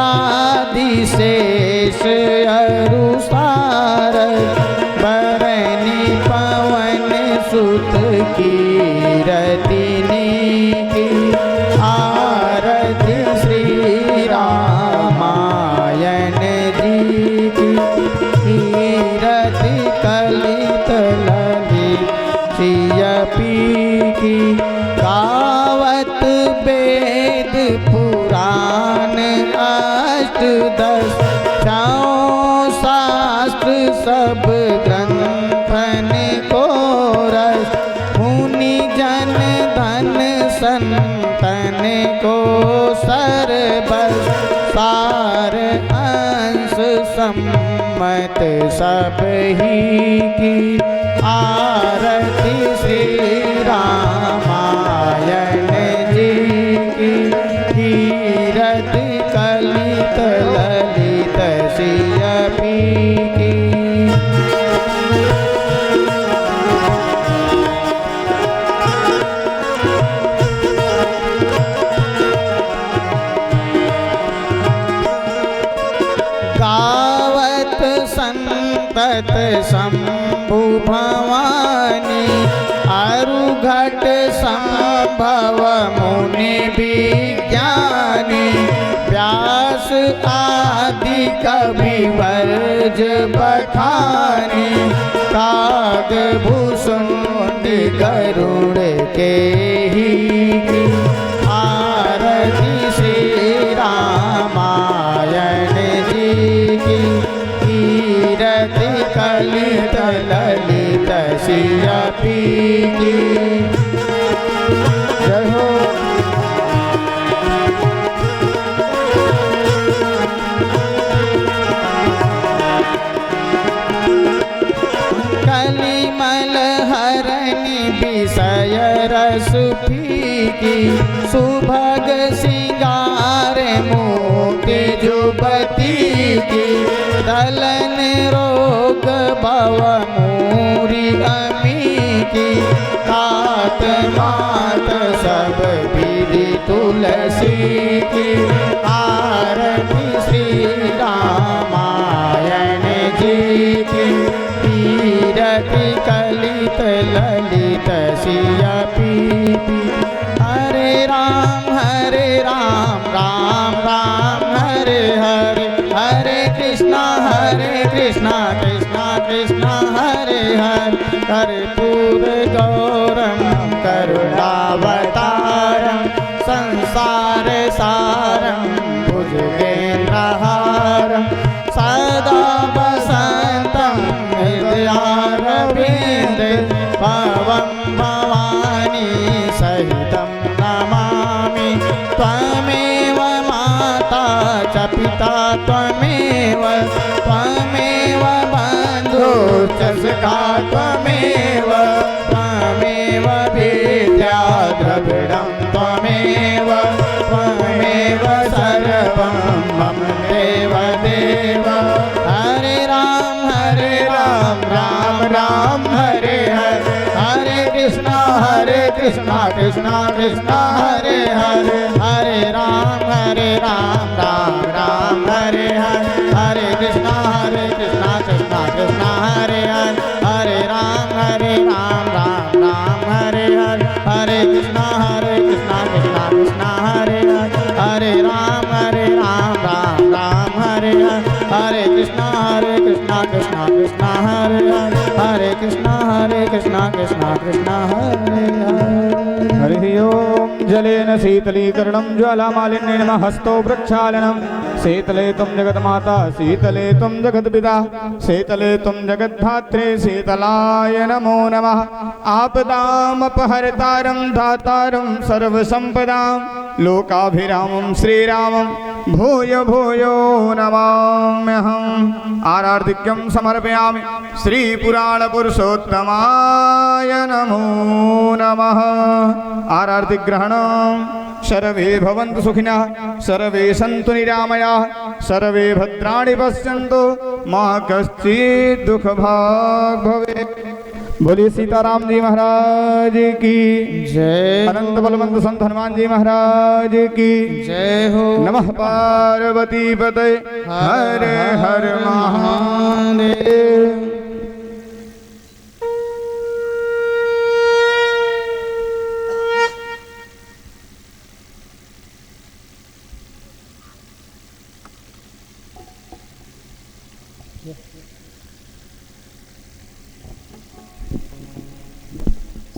आदिशेष अरुसार बरनी पवन सुत कीरतिनी की आरती श्री रामायण जी की कीरति कलित ललित सियपी की गावत वेद पुराण अष्टदश शास्त्र सब ग्रंथन को रस मुनि जन धन संतन को सरबस सार अंश सम्मत सब ही की आरती श्री रामायण जी की कीरति कलित ललित सियपी की। गावत संतत शंभु भवानी अरुघट संभव मुनि विज्ञानी व्यास आदि कवि वर्ज बखानी काग भूषुंड गरुड़ के ही आरती श्री रामायण जी की कीरति कलित ललित सियपी की। जय हो। कलिमल हरनि विषय रस फीकी सुभग सिंगार मोती जुबती की दलन रोग भव मूरी अमी की तात मात सब विधि तुलसी की आरती श्री रामायण जी की कीरति कलित ललित सियपी की। हरे राम राम राम हरे हरे हरे कृष्णा कृष्णा कृष्णा हरे हरे कर्पूर गौरम करुणावतारम संसार सारम भुजगेन्द्रहारम सदा वसंतम हृदयारविंदे भवं भवानी सहितं नमामि त्वमेव माता च पिता त्वमेव बन्धु च सखा त्वमेव विद्या द्रविणं त्वमेव सर्वं मम देव हरे राम राम हरे हरे हरे कृष्णा कृष्णा हरे हरे हरे राम राम हरे हरे हरे कृष्णा कृष्णा हरे हरे हरे राम राम हरे हरे हरे कृष्णा कृष्णा हरे हरे हरे राम राम हरे हरे हरे कृष्णा कृष्णा हरे हरे हरे कृष्णा कृष्णा हरे हरे। हरि ओम। जलेन शीतलीकरणं ज्वालामालिन्येन हस्तो प्रक्षालनं शीतले त्वं जगन्माता शीतले त्वं जगत्पिता शीतले त्वं जगद्धात्रे शीतलाय नमो नमः। आपदामपहर्तारं दातारं सर्वसम्पदां लोकाभिरामं श्रीरामं भूयो भूयो नमाम्यहम्। आरार्तिक्यं समर्पयामि श्रीपुराणपुरुषोत्तमाय नमो नमः। आरार्तिग्रहणं सर्वे भवन्तु सुखिनः सर्वे सन्तु निरामयाः सर्वे भद्राणि पश्यन्तु मा कश्चित् दुःखभाग् भवेत्। बोलिए सीताराम जी महाराज की जय। अनंत बलवंत संत हनुमान जी महाराज की जय हो। नमः पार्वती पते हर हर महादेव।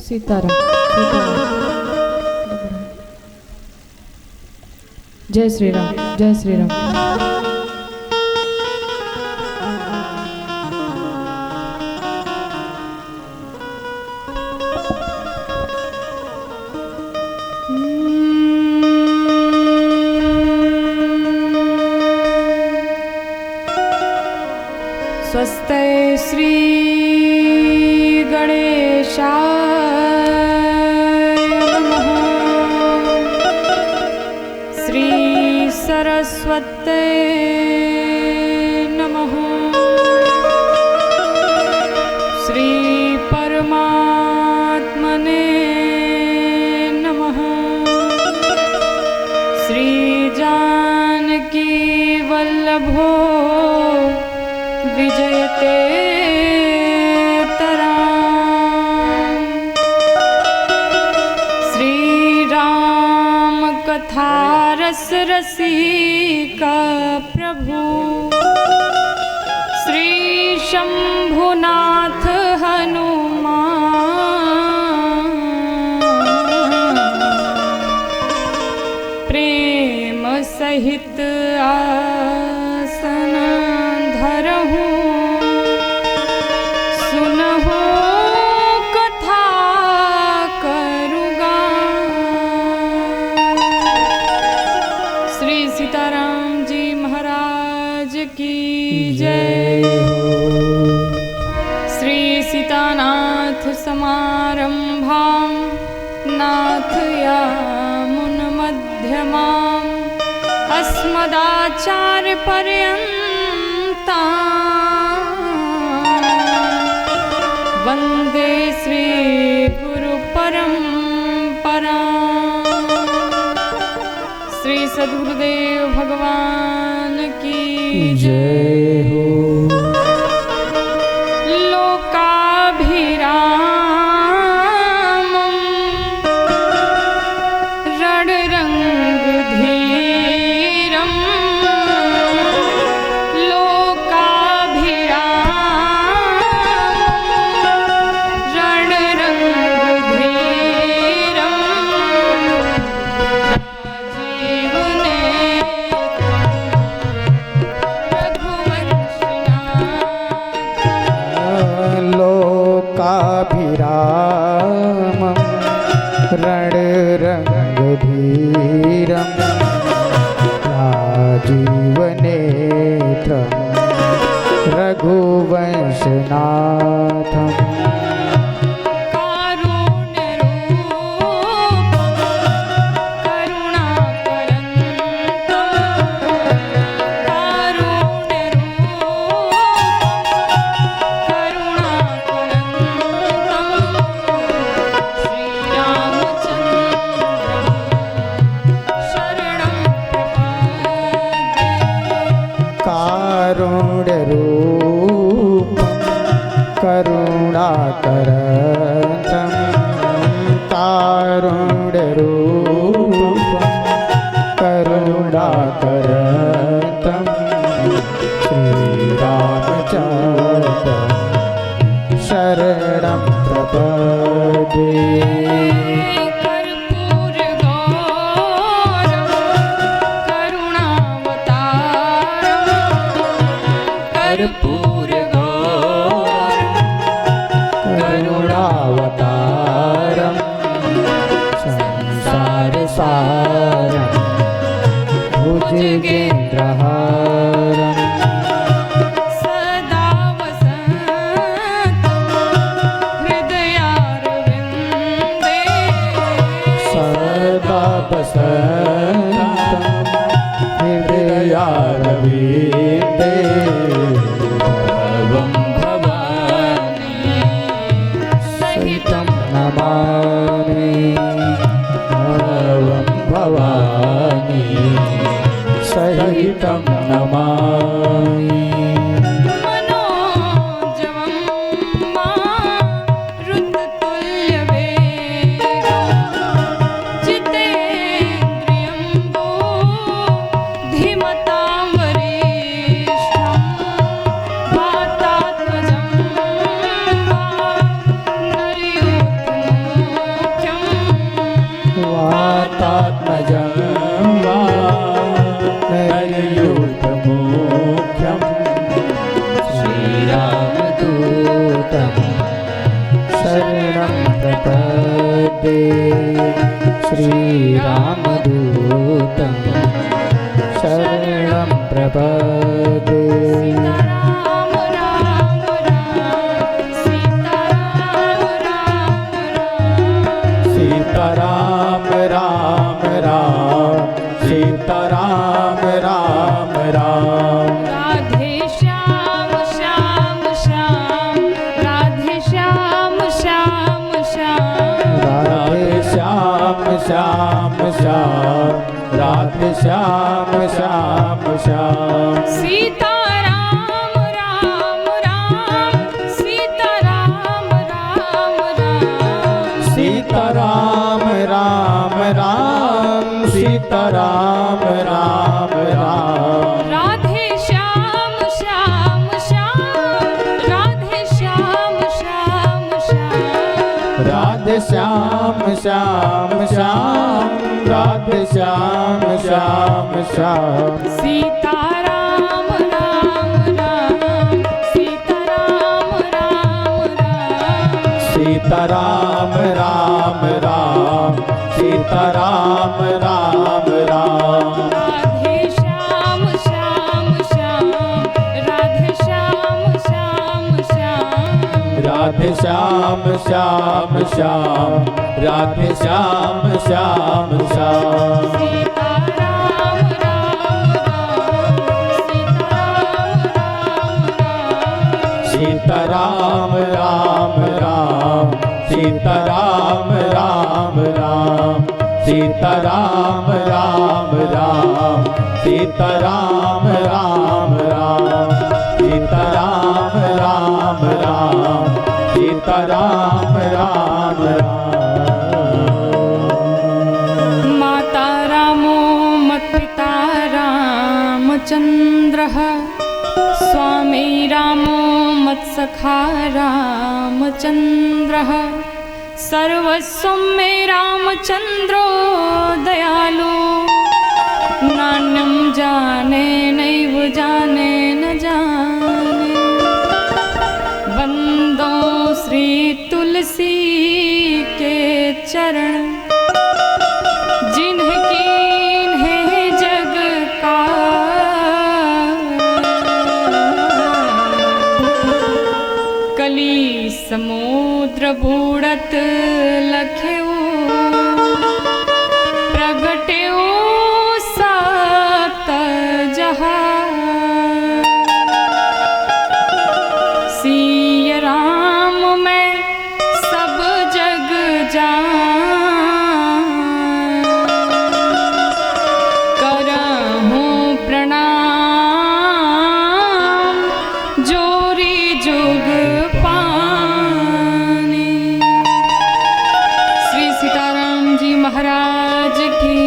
सीताराम सीताराम। जय श्री राम जय श्री राम। स्वस्ति श्री गणेशाय नमः। श्री सरस्वते नमः। श्री परमात्मने नमः। श्री जानकी वल्लभो विजयते तराम। श्री राम कथा रस रसिका प्रभु। श्री शंभुनाथ हनुमान। प्रेम सहित आसन धरहूँ। सुनहु कथा करूँगा। श्री सीताराम जी महाराज की जय। श्री सीतानाथ समारंभां नाथ यामुनमध्यमाम् अस्मदाचार्य पर्यन्ताम् वन्दे श्री गुरु परम्पराम्। श्री सद्गुरुदेव भगवान की जय हो। लोकाभिरामं रणरङ्गधीरं। लोकाभिरामं रणरङ्गधीरं। जीवने लोकाभिरामं रणरङ्गधीरं। राजीवनेत्रं रघुवंशनाथम्। कारुण्यरूपं करुणाकरं। कारुण्यरूपं करुणाकरं। श्रीरामचन्द्र शरणं प्रपद्ये। करुणावतारं संसारसारं भुजगेन्द्रहारं। सदा वसन्तं हृदयारविन्दे। सदा वसन्तं हृदयारविन्दे। तं नमामि मनोजवं मारुततुल्यवेगं जितेन्द्रियं बुद्धिमतां वरिष्ठं वातात्मजं वातात्मजं वा नरयूथमुख्यं श्रीरामदूतं शरणं प्रपद्ये श्रीरामदूतं शरणं प्रपद्ये राम राम राम सीताराम राम राम सीताराम राम राम राधे श्याम श्याम श्याम राधे श्याम श्याम श्याम राधे श्याम श्याम श्याम राधे श्याम श्याम श्याम सीताराम राम राम सीताराम राम राम सीताराम राम राम सीताराम राम राम राधे श्याम श्याम श्याम राधे श्याम श्याम श्याम राधे श्याम श्याम श्याम राधे श्याम श्याम श्याम सीताराम राम राम सीताराम राम राम सीताराम राम राम सीताराम राम राम राधे श्याम श्याम श्याम राधे श्याम श्याम श्याम राधे श्याम श्याम श्याम राधे श्याम श्याम श्याम सीताराम राम राम सीताराम राम राम सीताराम राम राम सीताराम राम राम सीताराम राम राम सीताराम राम राम सीताराम राम राम माता रामो मत्पिता रामचन्द्रः स्वामी रामो मत्सखा रामचन्द्रः सर्वस्वं मे रामचन्द्रो दयालु नान्यं जाने नैव जाने न जाने वन्दो श्री तुलसी के चरण जिन्हें कीन्हे जग का कली समुद्र बूढ़त लख्यऊ प्रगट्यऊ सात जहाँ सिय राम मैं सब जग जान करहूँ प्रणाम जोरी जुग पानी। श्री सीताराम जी महाराज की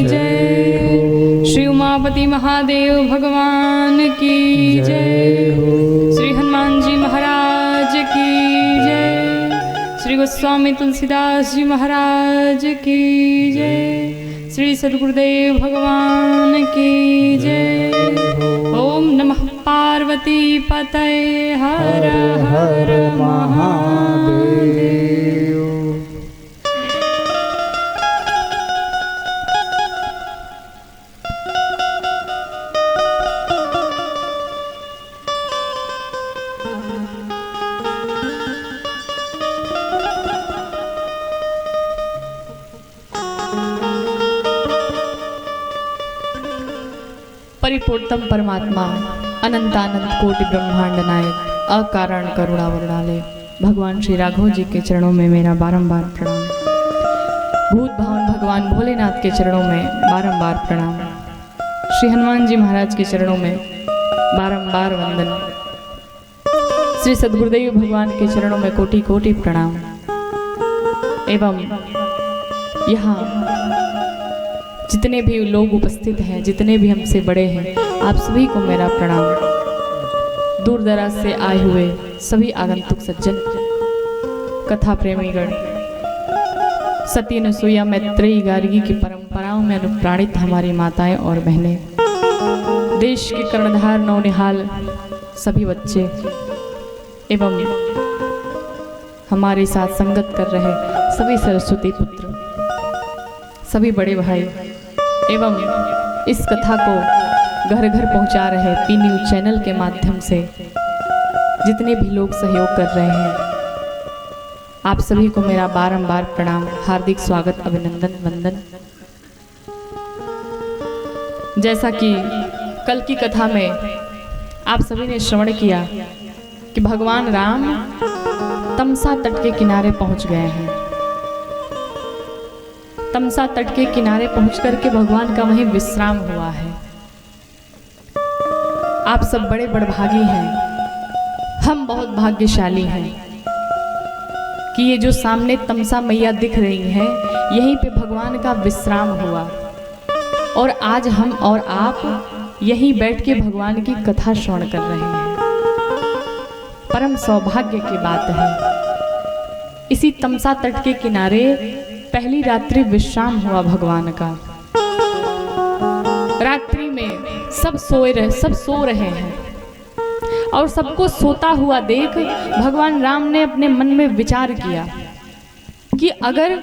जय। श्री उमापति महादेव भगवान की जय। श्री हनुमान जी महाराज की जय। श्री गोस्वामी तुलसीदास जी महाराज की जय। श्री सद्गुरुदेव भगवान की जय। ओम नमः पार्वती पतये हर हर महादेव। परिपूर्णतम परमात्मा अनंतानंत कोटि ब्रह्मांड नायक अकारण करुणा वरुणालय भगवान श्री राघव जी के चरणों में मेरा बारंबार प्रणाम। भूत भावन भगवान भोलेनाथ के चरणों में बारंबार प्रणाम। श्री हनुमान जी महाराज के चरणों में बारंबार वंदन। श्री सद्गुरुदेव भगवान के चरणों में कोटि कोटि प्रणाम। एवं यहाँ जितने भी लोग उपस्थित हैं, जितने भी हमसे बड़े हैं, आप सभी को मेरा प्रणाम। दूर दराज से आए हुए सभी आगंतुक सज्जन, कथा प्रेमीगण, सती नसूया मैत्रेयी गार्गी की परंपराओं में अनुप्राणित हमारी माताएं और बहनें, देश के कर्णधार नौनिहाल सभी बच्चे एवं हमारे साथ संगत कर रहे सभी सरस्वती पुत्र, सभी बड़े भाई एवं इस कथा को घर घर पहुंचा रहे पी न्यूज चैनल के माध्यम से जितने भी लोग सहयोग कर रहे हैं, आप सभी को मेरा बारंबार प्रणाम, हार्दिक स्वागत, अभिनंदन, वंदन। जैसा कि कल की कथा में आप सभी ने श्रवण किया कि भगवान राम तमसा तट के किनारे पहुंच गए हैं। तमसा तट के किनारे पहुंच करके भगवान का वहीं विश्राम हुआ है। आप सब बड़े बड़भागी हैं, हम बहुत भाग्यशाली हैं कि ये जो सामने तमसा मैया दिख रही है, यहीं पे भगवान का विश्राम हुआ और आज हम और आप यहीं बैठ के भगवान की कथा श्रवण कर रहे हैं। परम सौभाग्य की बात है। इसी तमसा तट के किनारे पहली रात्रि विश्राम हुआ भगवान का। रात्रि में सब सो रहे हैं और सबको सोता हुआ देख भगवान राम ने अपने मन में विचार किया कि अगर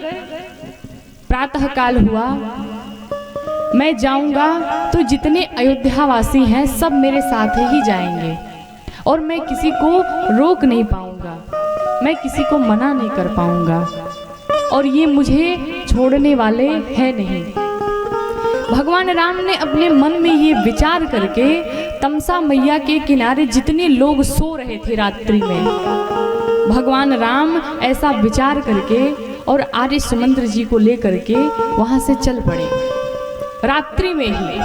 प्रातः काल हुआ, मैं जाऊंगा तो जितने अयोध्यावासी हैं सब मेरे साथ ही जाएंगे और मैं किसी को रोक नहीं पाऊंगा, मैं किसी को मना नहीं कर पाऊंगा और ये मुझे छोड़ने वाले हैं नहीं। भगवान राम ने अपने मन में ये विचार करके तमसा मैया के किनारे जितने लोग सो रहे थे रात्रि में, भगवान राम ऐसा विचार करके और आर्य सुमंत्र जी को लेकर के वहां से चल पड़े। रात्रि में ही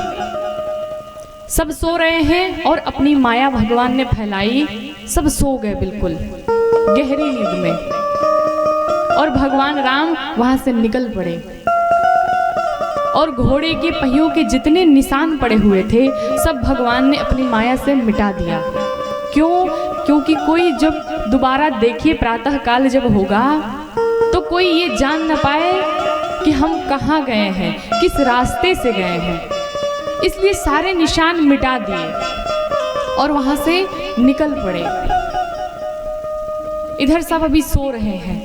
सब सो रहे हैं और अपनी माया भगवान ने फैलाई, सब सो गए बिल्कुल गहरी नींद में और भगवान राम वहां से निकल पड़े और घोड़े के पहियों के जितने निशान पड़े हुए थे सब भगवान ने अपनी माया से मिटा दिया। क्यों? क्योंकि कोई जब दोबारा देखिए प्रातः काल जब होगा तो कोई ये जान न पाए कि हम कहाँ गए हैं, किस रास्ते से गए हैं, इसलिए सारे निशान मिटा दिए और वहां से निकल पड़े। इधर सब अभी सो रहे हैं।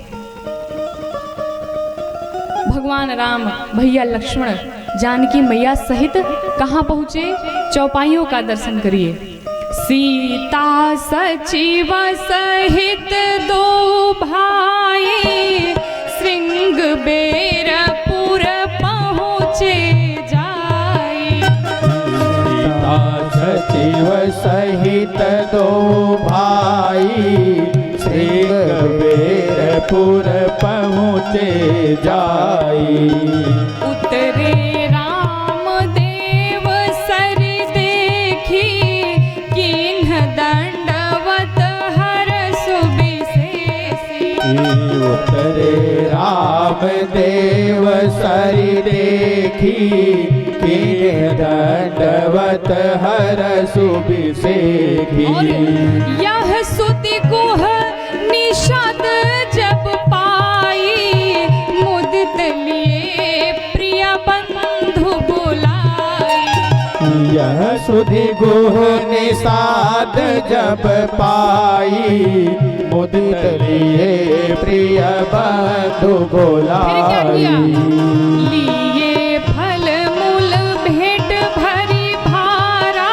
भगवान राम, भैया लक्ष्मण, जानकी मैया सहित कहाँ पहुँचे? चौपाइयों का दर्शन करिए। सीता सचिव सहित दो भाई श्रृंग बेरपुर पहुँचे जाई। सीता सचिव सहित दो भाई श्रृंग बेरपुर पहुँचे जाई। उतरे राम देव सर देखी किन्ह दंडवत हर सुबिशेषी। उतरे राम देव सर देखी किन्ह दंडवत हर सुबिशेषी। और यह सुति गुह निषाद जब पाई मुदित लिए प्रिय बंधु बुलाई। यह सुधि गुह निषाद जब पाई मुदित लिए प्रिय बंधु बुलाई। लिए फल मूल भेंट भरी भारा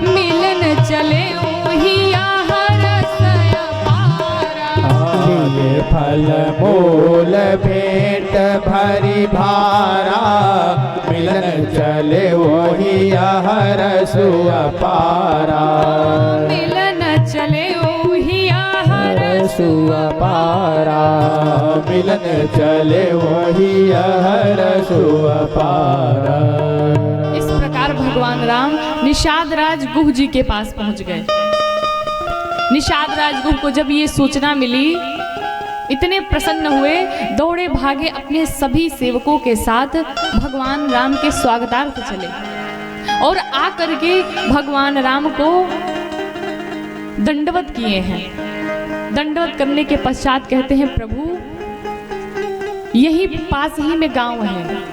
मिलन चले फल मूल भेंट भरी भारा मिलन चले वही हर सुअपारा। मिलन चले वही हर सुअपारा। मिलन चले वही हर सुअपारा। इस प्रकार भगवान भगवान राम निषाद राज गुह जी के पास पहुंच गए। निषाद राज गुह को जब ये सूचना मिली, इतने प्रसन्न हुए, दौड़े भागे अपने सभी सेवकों के साथ भगवान राम के स्वागतार्थ चले और आकर के भगवान राम को दंडवत किए हैं। दंडवत करने के पश्चात कहते हैं, प्रभु यही पास ही में गांव है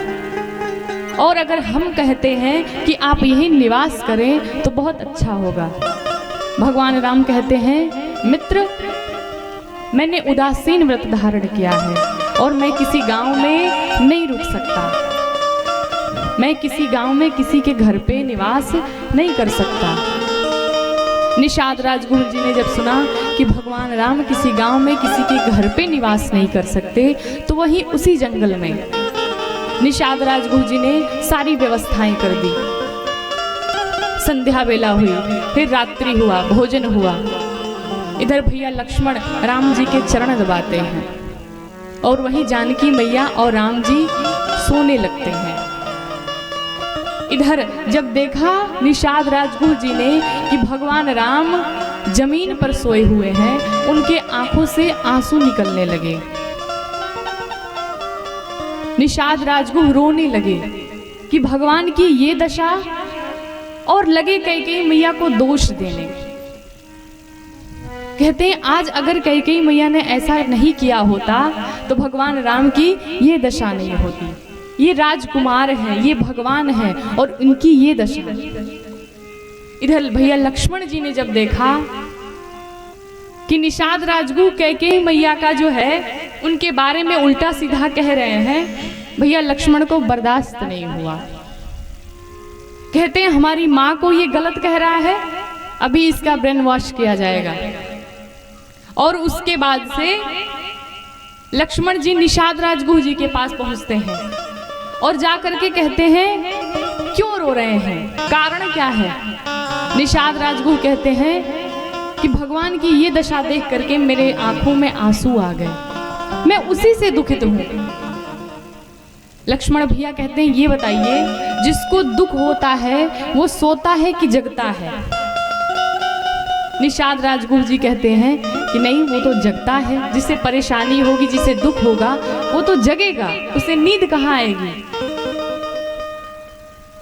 और अगर हम कहते हैं कि आप यही निवास करें तो बहुत अच्छा होगा। भगवान राम कहते हैं, मित्र मैंने उदासीन व्रत धारण किया है और मैं किसी गांव में नहीं रुक सकता। मैं किसी गांव में किसी के घर पे निवास नहीं कर सकता। निषाद राजगुरु जी ने जब सुना कि भगवान राम किसी गांव में किसी के घर पे निवास नहीं कर सकते, तो वहीं उसी जंगल में निषाद राजगुरु जी ने सारी व्यवस्थाएं कर दी। संध्या बेला हुई, फिर रात्रि हुआ, भोजन हुआ। इधर भैया लक्ष्मण राम जी के चरण दबाते हैं और वहीं जानकी मैया और राम जी सोने लगते हैं। इधर जब देखा निषाद राजगुरु जी ने कि भगवान राम जमीन पर सोए हुए हैं, उनके आंखों से आंसू निकलने लगे। निषाद राजगुरु रोने लगे कि भगवान की ये दशा, और लगे कैकेयी मैया को दोष देने। कहते हैं आज अगर कैकेयी मैया ने ऐसा नहीं किया होता तो भगवान राम की ये दशा नहीं होती। ये राजकुमार हैं, ये भगवान हैं और इनकी ये दशा। इधर भैया लक्ष्मण जी ने जब देखा कि निषाद राजगुरु कैकेयी मैया का जो है उनके बारे में उल्टा सीधा कह रहे हैं, भैया लक्ष्मण को बर्दाश्त नहीं हुआ। कहते हैं हमारी माँ को ये गलत कह रहा है, अभी इसका ब्रेन वॉश किया जाएगा। और उसके बाद से लक्ष्मण जी निषाद राजगुरु जी के पास पहुंचते हैं और जा करके कहते हैं, क्यों रो रहे हैं, कारण क्या है? निषाद राजगुरु कहते हैं कि भगवान की ये दशा देख करके मेरे आंखों में आंसू आ गए, मैं उसी से दुखित हूं। लक्ष्मण भैया कहते हैं, ये बताइए जिसको दुख होता है वो सोता है कि जगता है? निषाद राजगुरु जी कहते हैं कि नहीं, वो तो जगता है। जिसे परेशानी होगी, जिसे दुख होगा, वो तो जगेगा, उसे नींद कहाँ आएगी?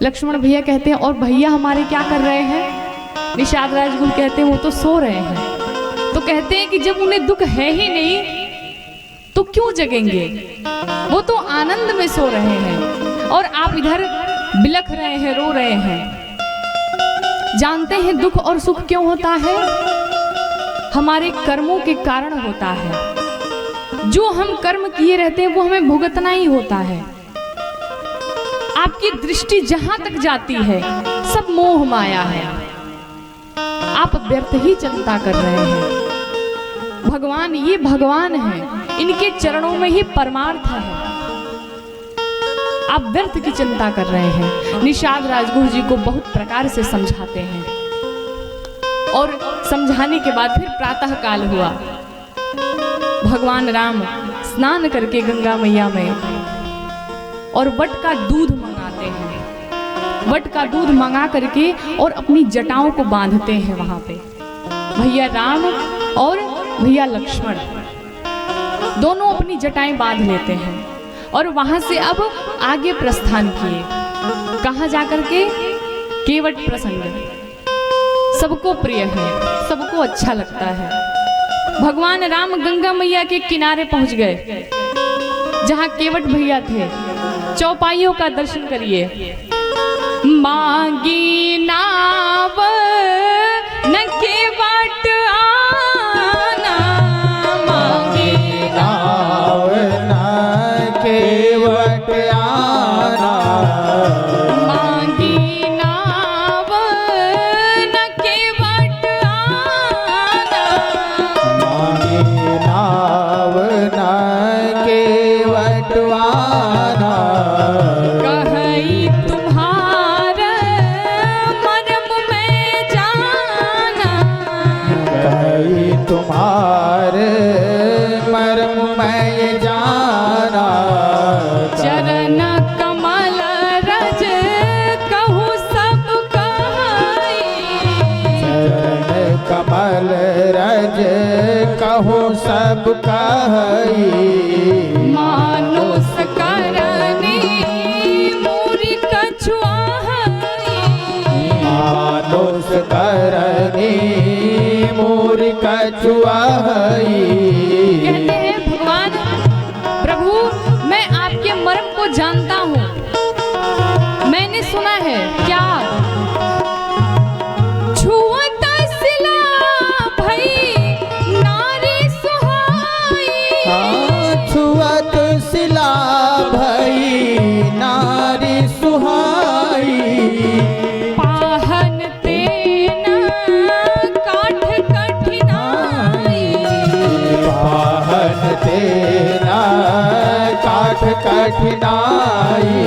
लक्ष्मण भैया कहते हैं, और भैया हमारे क्या कर रहे हैं? निषाद राजगुरु कहते हैं, वो तो सो रहे हैं। तो कहते हैं कि जब उन्हें दुख है ही नहीं तो क्यों जगेंगे? वो तो आनंद में सो रहे हैं और आप इधर बिलख रहे हैं, रो रहे हैं। जानते हैं दुख और सुख क्यों होता है? हमारे कर्मों के कारण होता है। जो हम कर्म किए रहते हैं वो हमें भुगतना ही होता है। आपकी दृष्टि जहां तक जाती है सब मोह माया है। आप व्यर्थ ही चिंता कर रहे हैं। भगवान ये भगवान है, इनके चरणों में ही परमार्थ है। आप व्यर्थ की चिंता कर रहे हैं। निषाद राजगुरु जी को बहुत प्रकार से समझाते हैं और समझाने के बाद फिर प्रातः काल हुआ। भगवान राम स्नान करके गंगा मैया में और वट का दूध मंगाते हैं। वट का दूध मंगा करके और अपनी जटाओं को बांधते हैं वहां पे। भैया राम और भैया लक्ष्मण दोनों अपनी जटाएं बांध लेते हैं और वहां से अब आगे प्रस्थान किए। कहां जाकर के? केवट प्रसंग सबको प्रिय है, सबको अच्छा लगता है। भगवान राम गंगा मैया के किनारे पहुंच गए जहां केवट भैया थे। चौपाइयों का दर्शन करिए। मांगी नाव न केवट आना, मांगी नाव न केवट आना, मांगी नाव न केवट आना, मांगी नाव न केवट आना, कहीं तुम्हार मर्म में ब्रज कहूँ सब कही मानुष करनी मोरी कछुआ मानुष करनी मोर कछुआई। कहते हैं भगवान प्रभु मैं आपके मर्म को जानता हूँ। मैंने सुना है क्या छुअत सिला भई नारी सुहाई। छुअत सिला भई नारी सुहाई। पाहन तेन काठ कठिनाई पाहन तेना काठ कठिनाई।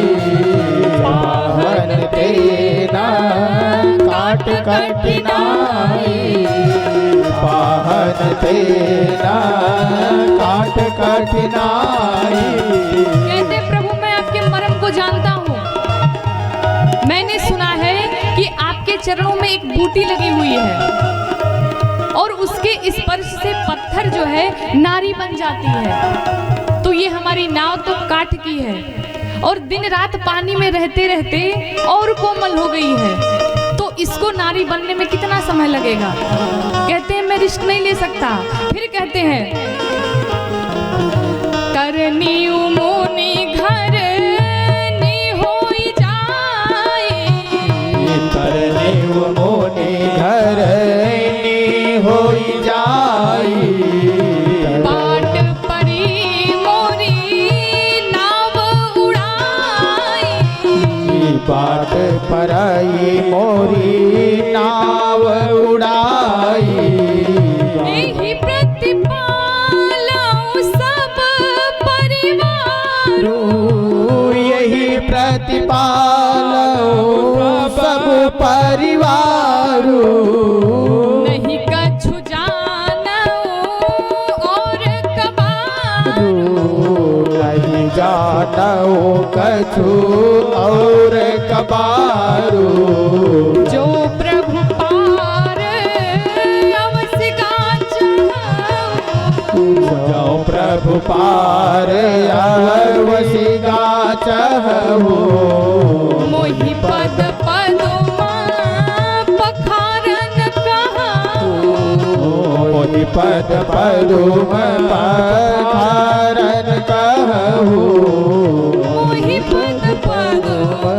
पाहन तेना काठ कठिनाई। पाहन तेना काठ कठिनाई। कहते प्रभु मैं आपके मर्म को जानता हूँ। मैंने सुना है कि आपके चरणों में एक बूटी लगी हुई है और उसके स्पर्श से पत्थर जो है नारी बन जाती है। तो ये हमारी नाव तो काठ की है और दिन रात पानी में रहते रहते और कोमल हो गई है। तो इसको नारी बनने में कितना समय लगेगा। कहते हैं मैं रिस्क नहीं ले सकता। फिर कहते हैं तरनी मुनि घर नी होई जाए। तरनी मोने घर नी होई जाई। बाट परी मोरी नाव उड़ाई बाट पराई मोरी नाव उड़ाई। एहि प्रतिपालौ सब परिवार यही प्रतिपालो सब परिवारो। नहीं कछु जानौ और कबार नहीं जानो कछु और कबारो। जो प्रभु पार अवसिका चाहौ जो प्रभु पार अवसिगा चहु। मोहि पद पदुमा पखारन कहौ मोहि पद पदुम पखारन कहु। मोहि पद पदुमा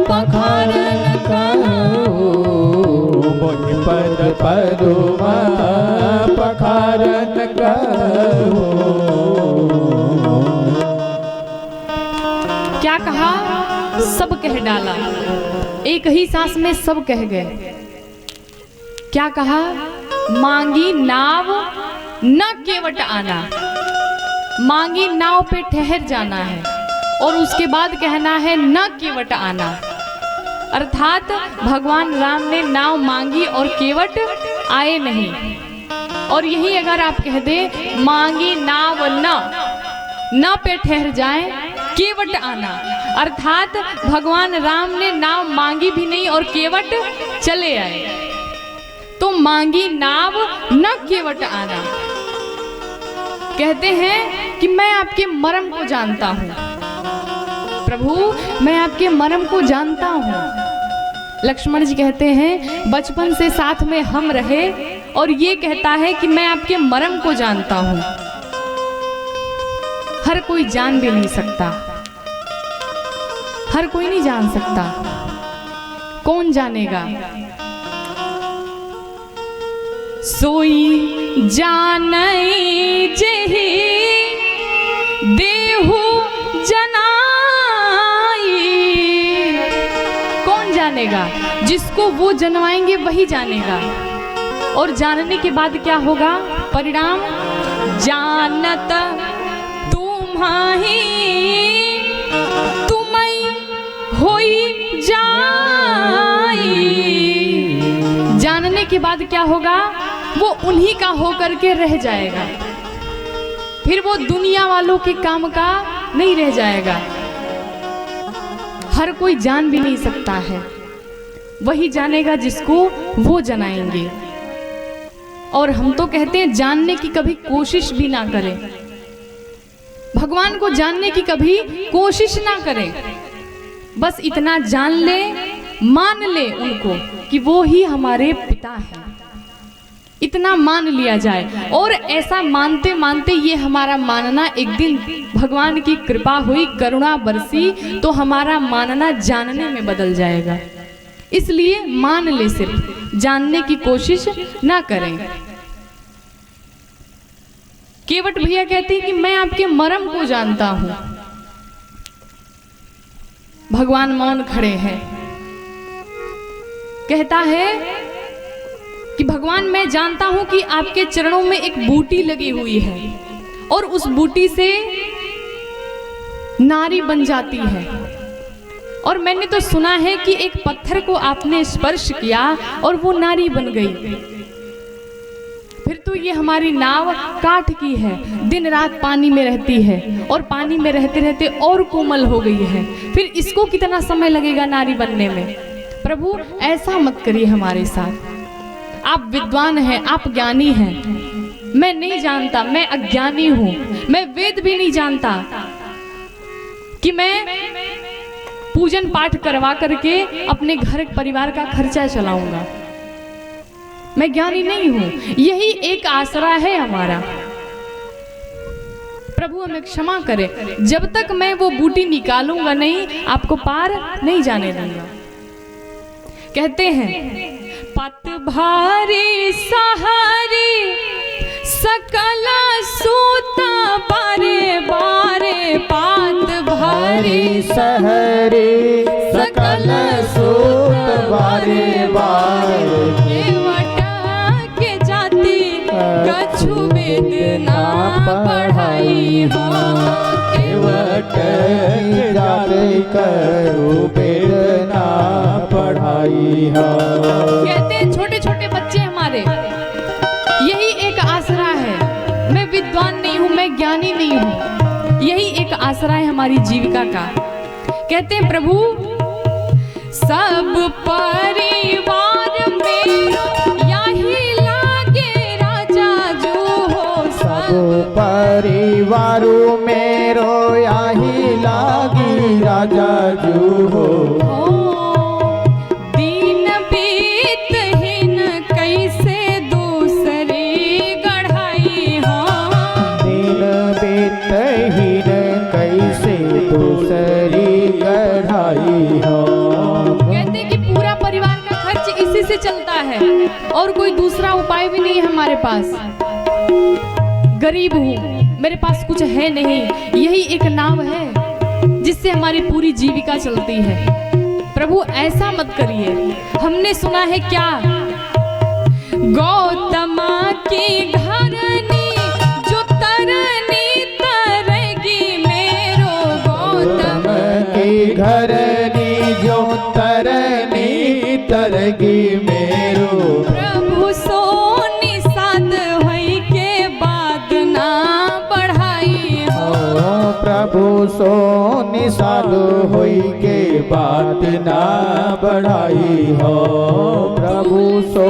पखारन कहौ मोहि पद पदुम पखारन कहु। क्या कहा सब कह डाला। एक ही सांस में सब कह गए। क्या कहा मांगी नाव न केवट आना। मांगी नाव पे ठहर जाना है और उसके बाद कहना है न केवट आना। अर्थात भगवान राम ने नाव मांगी और केवट आए नहीं। और यही अगर आप कह दे मांगी नाव न पे ठहर जाए केवट आना, अर्थात भगवान राम ने नाव मांगी भी नहीं और केवट चले आए। तो मांगी नाव न केवट आना। कहते हैं कि मैं आपके मर्म को जानता हूँ प्रभु, मैं आपके मर्म को जानता हूँ। लक्ष्मण जी कहते हैं बचपन से साथ में हम रहे और ये कहता है कि मैं आपके मर्म को जानता हूँ। हर कोई जान भी नहीं सकता, हर कोई नहीं जान सकता। कौन जानेगा? सोई जानई जेहि देहु जनाई। कौन जानेगा? जिसको वो जनवाएंगे वही जानेगा। और जानने के बाद क्या होगा परिणाम? जानत तुम्हाही तुम्हें होई जाई। जानने के बाद क्या होगा? वो उन्हीं का होकर के रह जाएगा, फिर वो दुनिया वालों के काम का नहीं रह जाएगा। हर कोई जान भी नहीं सकता है, वही जानेगा जिसको वो जनाएंगे। और हम तो कहते हैं जानने की कभी कोशिश भी ना करें। भगवान को जानने की कभी कोशिश ना करें, बस इतना जान ले, मान ले उनको कि वो ही हमारे पिता हैं, इतना मान लिया जाए। और ऐसा मानते मानते ये हमारा मानना एक दिन भगवान की कृपा हुई, करुणा बरसी तो हमारा मानना जानने में बदल जाएगा। इसलिए मान ले, सिर्फ जानने की कोशिश ना करें। केवट भैया कहते हैं कि मैं आपके मर्म को जानता हूं। भगवान मौन खड़े हैं। कहता है कि भगवान मैं जानता हूं कि आपके चरणों में एक बूटी लगी हुई है और उस बूटी से नारी बन जाती है। और मैंने तो सुना है कि एक पत्थर को आपने स्पर्श किया और वो नारी बन गई। फिर तो ये हमारी नाव काठ की है, दिन रात पानी में रहती है और पानी में रहते रहते और कोमल हो गई है। फिर इसको कितना समय लगेगा नारी बनने में। प्रभु ऐसा मत करिए हमारे साथ। आप विद्वान हैं, आप ज्ञानी हैं, मैं नहीं जानता, मैं अज्ञानी हूं, मैं वेद भी नहीं जानता कि मैं पूजन पाठ करवा करके अपने घर परिवार का खर्चा चलाऊंगा। मैं ज्ञानी नहीं हूं, यही एक आसरा है हमारा। प्रभु हमें क्षमा करे, जब तक मैं वो बूटी निकालूंगा नहीं, आपको पार नहीं जाने दूंगा। कहते हैं पत भारी सहारी सकल सूता बारे बारे, पात भारी सहरी सकल सूत बारे बारे, केवट के जाति कछु वेद ना पढ़ाई हो, केवट के जाति कछु वेद ना पढ़ाई हो। कहते हैं छोटे छोटे बच्चे हमारे, यही एक आसरा है। मैं विद्वान नहीं हूं, मैं ज्ञानी नहीं हूं, यही एक आसरा है हमारी जीविका का। कहते हैं प्रभु सब परिवार में यही लागे राजा जो हो, सब परिवारों मेरो यही लागी राजा जो हो। दीन बीतहीन कैसे दूसरी गढ़ाई हो, दीन बीतहीन कैसे दूसरी गढ़ाई हो। कहते कि पूरा परिवार का खर्च इसी से चलता है और कोई दूसरा उपाय भी नहीं है हमारे पास। गरीब हूँ, मेरे पास कुछ है नहीं, यही एक नाव है जिससे हमारी पूरी जीविका चलती है। प्रभु ऐसा मत करिए। हमने सुना है क्या, गौतम की घरनी जो तरनी तरगी मेरो, गौतम की घरनी जो तरनी तरगी मेरो, प्रभु सो निषाद होई के बाद ना बढ़ाई हो, प्रभु सो निषाद होई के बात ना बढ़ाई हो, प्रभु सो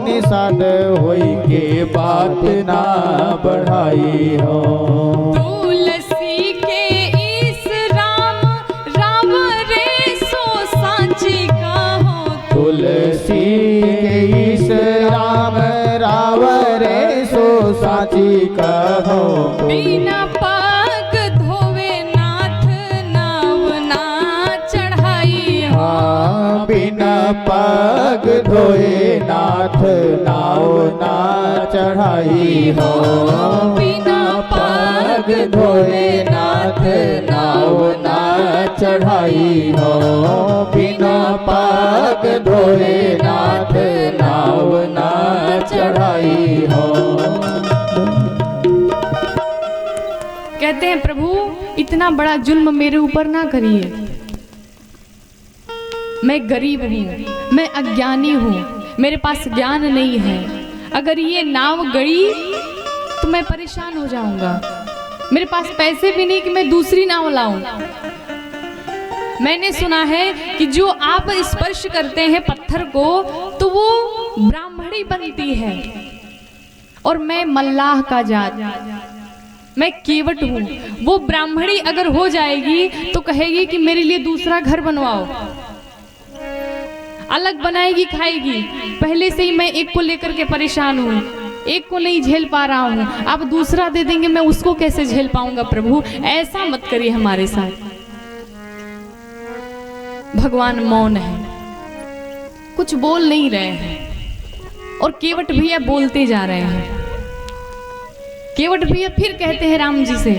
निषाद होई के बात ना बढ़ाई हो। तुलसी के इस राम राम रे सो सांची कहो, तुलसी के इस राम राव रे सो साची कहो, बिना पग धोवे नाथ नाव ना चढ़ाई हो, बिना पग धोए नाथ नाव ना चढ़ाई हो, बिना पग धोए नाथ नाव ना चढ़ाई हो, बिना पग धोए नाथ नाव ना चढ़ाई हो। कहते हैं प्रभु इतना बड़ा जुल्म मेरे ऊपर ना करिए। मैं गरीब हूँ, मैं अज्ञानी हूँ, मेरे पास ज्ञान नहीं है। अगर ये नाव गई तो मैं परेशान हो जाऊंगा। मेरे पास पैसे भी नहीं कि मैं दूसरी नाव लाऊं। मैंने सुना है कि जो आप स्पर्श करते हैं पत्थर को तो वो ब्राह्मणी बनती है। और मैं मल्लाह का जात, मैं केवट हूँ। वो ब्राह्मणी अगर हो जाएगी तो कहेगी कि मेरे लिए दूसरा घर बनवाओ, अलग बनाएगी, खाएगी। पहले से ही मैं एक को लेकर के परेशान हूँ, एक को नहीं झेल पा रहा हूँ, आप दूसरा दे देंगे, मैं उसको कैसे झेल पाऊंगा। प्रभु ऐसा मत करिए हमारे साथ। भगवान मौन है, कुछ बोल नहीं रहे हैं, और केवट भैया बोलते जा रहे हैं। केवट भैया फिर कहते हैं राम जी से,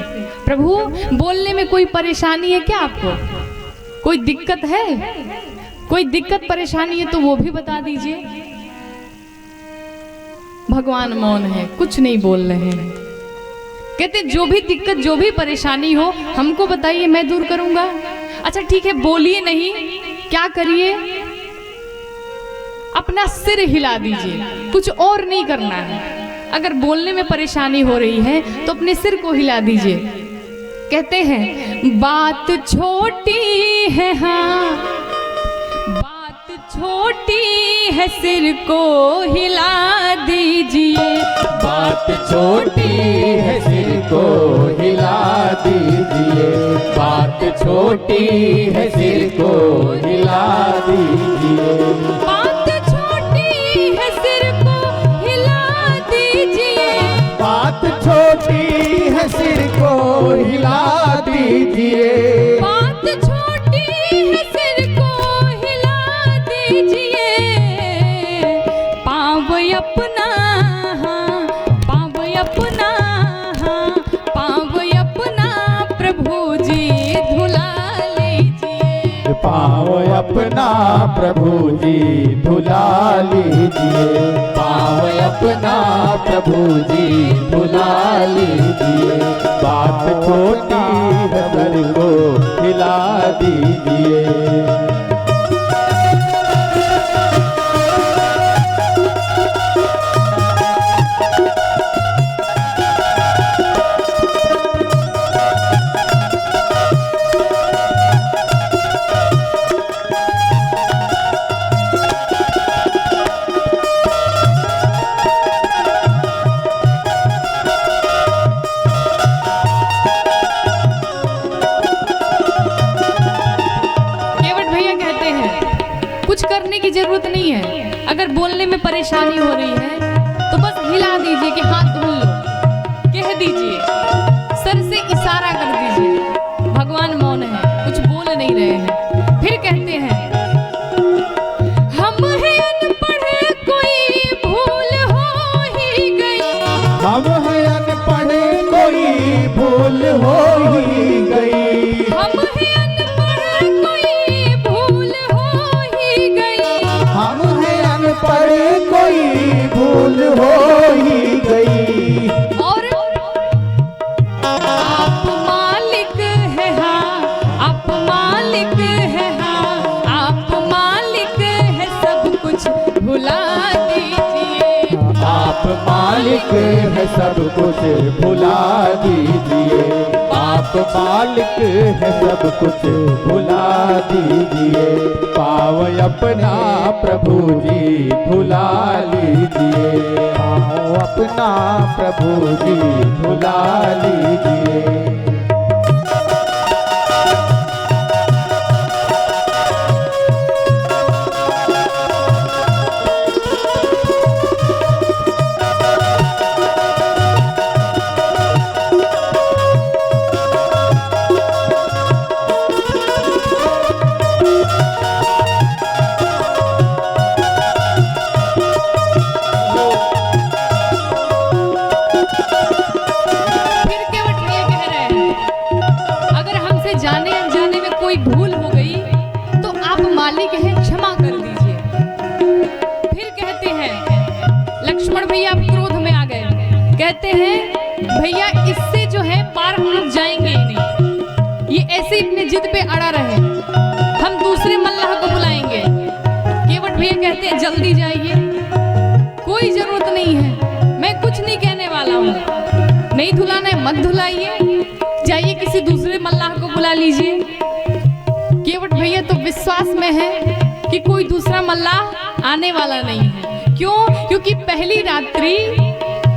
प्रभु बोलने में कोई परेशानी है क्या आपको? कोई दिक्कत है? कोई दिक्कत परेशानी है तो वो भी बता दीजिए। भगवान मौन है, कुछ नहीं बोल रहे हैं। कहते जो भी दिक्कत, जो भी परेशानी हो हमको बताइए, मैं दूर करूंगा। अच्छा ठीक है, बोलिए नहीं, क्या करिए? अपना सिर हिला दीजिए, कुछ और नहीं करना है। अगर बोलने में परेशानी हो रही है तो अपने सिर को हिला दीजिए। कहते हैं बात छोटी है, हाँ बात छोटी है, सिर को हिला दीजिए। बात छोटी है, सिर को हिला दीजिए। बात छोटी है, सिर को हिला दीजिए। बात छोटी है, सिर को हिला दीजिए। बात छोटी है, सिर को हिला दीजिए। बात छोटी है, सिर को हिला दीजिए। पाँव अपना, हाँ पाँव अपना, हाँ पाँव अपना प्रभु जी धुला लीजिए। पाँव अपना प्रभु जी धुला लीजिए। पाँव अपना प्रभु जी धुला लीजिए। बात छोटी है, सर को हिला दीजिए। कुछ करने की जरूरत नहीं है। अगर बोलने में परेशानी हो रही है तो बस हिला दीजिए कि हाथ धुल लो, कह दीजिए, सर से इशारा कर दीजिए। भगवान मौन है, कुछ बोल नहीं रहे हैं। फिर कहते हैं हम हैं अनपढ़, कोई भूल हो ही गई। हम हैं अनपढ़, कोई भूल हो ही गई। हम हैं अनपढ़, कोई भूल हो ही गई। हम हैं अनपढ़, कोई भूल हो ही गई। और आप मालिक है, हाँ आप मालिक है, हाँ आप मालिक है, सब कुछ भुला दीजिए। आप मालिक है, सब कुछ भुला दीजिए। आप मालिक है, सब कुछ भुला दीजिए। पाँव अपना प्रभु जी धुला लीजिए। पाँव अपना प्रभु जी धुला लीजिए। भूल हो गई तो आप मालिक हैं, क्षमा कर दीजिए। फिर कहते हैं लक्ष्मण भैया क्रोध में आ गए, कहते हैं भैया इससे जो है पार हम लोग जाएंगे ही नहीं, ये ऐसे ही अपने जिद पे अड़ा रहे, हम दूसरे मल्लाह को बुलाएंगे। केवट भैया कहते हैं जल्दी जाइए, कोई जरूरत नहीं है, मैं कुछ नहीं कहने वाला हूँ, नहीं धुलाना है मत धुलाइए, जाइए किसी दूसरे मल्लाह को बुला लीजिए। केवट भैया तो विश्वास में है कि कोई दूसरा मल्लाह आने वाला नहीं है। क्यों? क्योंकि पहली रात्रि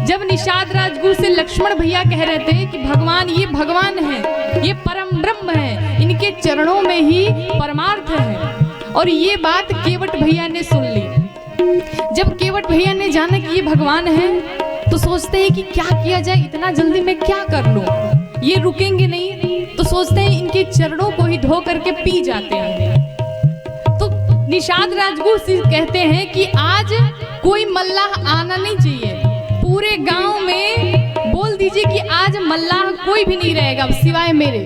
जब जब निषाद राजगुरु से लक्ष्मण भैया कह रहे थे कि भगवान ये भगवान है, ये परम ब्रह्म है, इनके चरणों में ही परमार्थ है, और ये बात केवट भैया ने सुन ली। जब केवट भैया ने जाना कि ये भगवान है तो सोचते हैं कि क्या किया जाए, इतना जल्दी मैं क्या कर लूं, ये रुकेंगे नहीं, तो सोचते हैं इनके चरणों को ही धो करके पी जाते हैं। तो निषाद राजगुरु से कहते हैं कि आज कोई मल्लाह आना नहीं चाहिए, पूरे गांव में बोल दीजिए कि आज मल्लाह कोई भी नहीं रहेगा सिवाय मेरे,